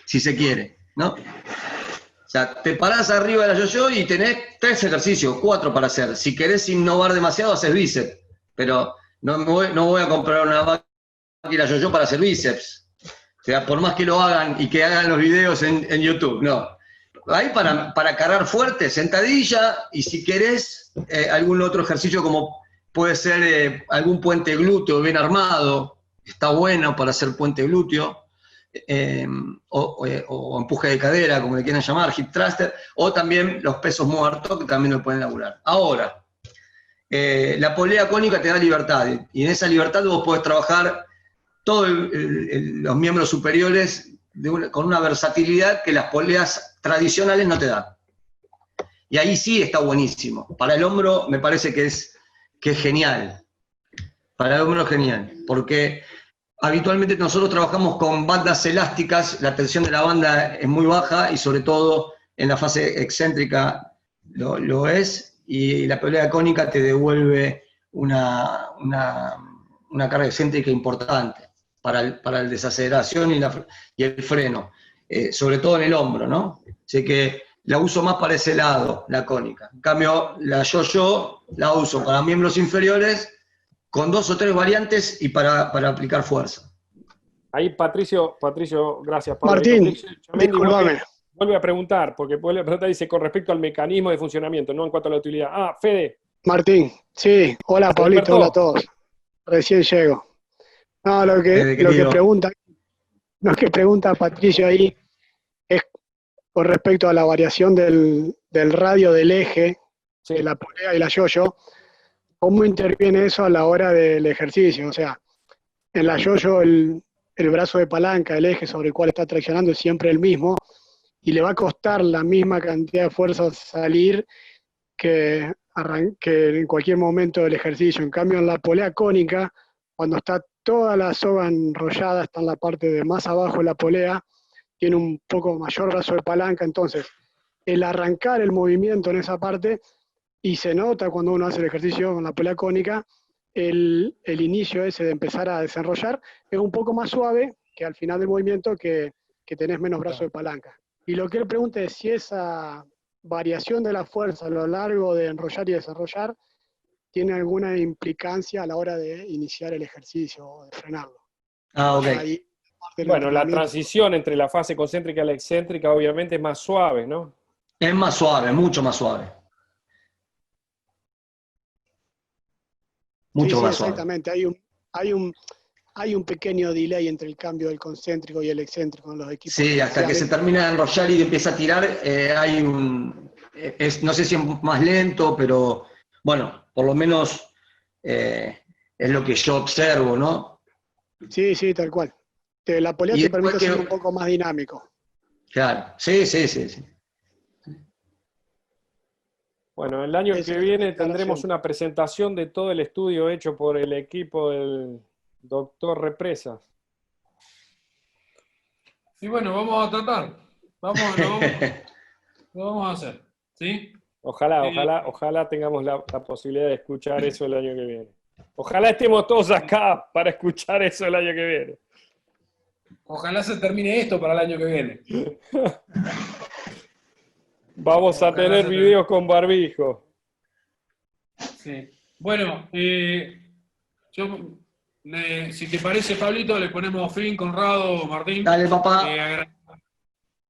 si se quiere, ¿no? O sea, te parás arriba de la yo-yo y tenés 3 ejercicios, 4 para hacer. Si querés innovar demasiado, haces bíceps. Pero no voy a comprar una máquina yo-yo para hacer bíceps. O sea, por más que lo hagan y que hagan los videos en YouTube, no. Ahí para cargar fuerte, sentadilla, y si querés algún otro ejercicio como puede ser algún puente glúteo bien armado, está bueno para hacer puente glúteo, o empuje de cadera, como le quieran llamar, hip thruster, o también los pesos muertos, que también lo pueden laburar. Ahora, la polea cónica te da libertad, y en esa libertad vos podés trabajar todos los miembros superiores con una versatilidad que las poleas tradicionales no te dan. Y ahí sí está buenísimo. Para el hombro me parece que es genial. Para el hombro es genial, porque habitualmente nosotros trabajamos con bandas elásticas, la tensión de la banda es muy baja y sobre todo en la fase excéntrica lo es, y la polea cónica te devuelve una carga excéntrica importante para la desaceleración y el freno, sobre todo en el hombro, ¿no? Así que la uso más para ese lado, la cónica. En cambio, la yo-yo la uso para miembros inferiores con 2 o 3 variantes y para aplicar fuerza. Ahí Patricio, gracias Pablo. Martín, Patricio Chamendi discúlpame. vuelve a preguntar, porque vuelve a preguntar, dice, con respecto al mecanismo de funcionamiento, no en cuanto a la utilidad. Ah, Fede. Martín, sí, hola Pablito, Alberto. hola a todos. Recién llego. No, lo Fede, que querido. pregunta Patricio ahí es con respecto a la variación del radio del eje, Sí. de la polea y la yo-yo, ¿cómo interviene eso a la hora del ejercicio? O sea, en la yo-yo el brazo de palanca, el eje sobre el cual está traccionando es siempre el mismo, y le va a costar la misma cantidad de fuerza salir que en cualquier momento del ejercicio. En cambio, en la polea cónica, cuando está toda la soga enrollada, está en la parte de más abajo de la polea, tiene un poco mayor brazo de palanca, entonces el arrancar el movimiento en esa parte, y se nota cuando uno hace el ejercicio con la polea cónica, el inicio ese de empezar a desenrollar es un poco más suave que al final del movimiento que tenés menos brazo de palanca. Y lo que él pregunta es si esa variación de la fuerza a lo largo de enrollar y desarrollar tiene alguna implicancia a la hora de iniciar el ejercicio o de frenarlo. Ah, ok. Ahí, Bueno, la transición entre la fase concéntrica y la excéntrica obviamente es más suave, ¿no? Es más suave, mucho más suave. Mucho sí, más suave. exactamente. Hay un pequeño delay entre el cambio del concéntrico y el excéntrico en los equipos. Sí, hasta que se termina de enrollar y empieza a tirar, hay no sé si es más lento, pero bueno, por lo menos es lo que yo observo, ¿no? Sí, tal cual. La polea Y te después permite que- ser un poco más dinámico. Claro, sí. Bueno, el año Esa que es la viene declaración. tendremos una presentación de todo el estudio hecho por el equipo del doctor Represas. Y bueno, vamos a tratar. Lo vamos a hacer. ¿Sí? Ojalá tengamos la posibilidad de escuchar eso el año que viene. Ojalá estemos todos acá para escuchar eso el año que viene. Ojalá se termine esto para el año que viene. Vamos a Ojalá tener se videos con barbijo. Sí. Bueno, si te parece, Pablito, le ponemos fin, Conrado, Martín. Dale, papá.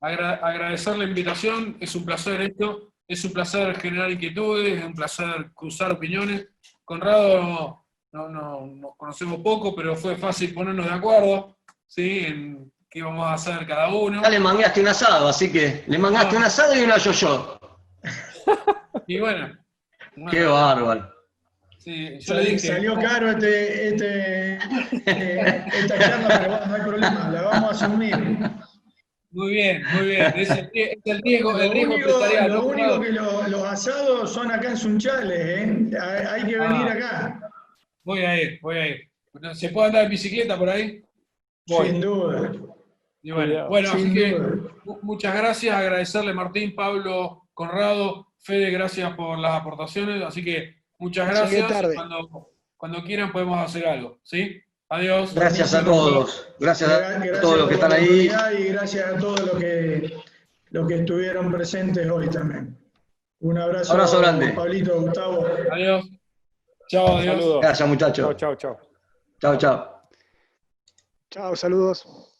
Agradecer la invitación, es un placer esto, es un placer generar inquietudes, es un placer cruzar opiniones. Conrado no nos conocemos poco, pero fue fácil ponernos de acuerdo, ¿sí? En qué íbamos a hacer cada uno. Ya le mangaste un asado, así que le mangaste un asado y una yo-yo. Y bueno. Qué bárbaro. Sí, yo le dije. Salió caro esta charla, pero bueno, no hay problema, la vamos a asumir. Muy bien. Es el riesgo empresarial. Lo ¿no, único Conrado? que los asados son acá en Sunchales, ¿eh? Hay que venir acá. Voy a ir. ¿Se puede andar en bicicleta por ahí? Voy. Sin duda. Y bueno, así Sin que duda. muchas gracias, agradecerle Martín, Pablo, Conrado, Fede, gracias por las aportaciones, así que muchas Llegué gracias. tarde. Cuando quieran podemos hacer algo, ¿sí? Adiós. Gracias a todos. Gracias a todos los que están ahí. Y gracias a todos los que estuvieron presentes hoy también. Un abrazo grande. Pablito, Gustavo. Adiós. Chao, adiós. Saludos. Gracias, muchachos. Chau. Chao. Chao, saludos.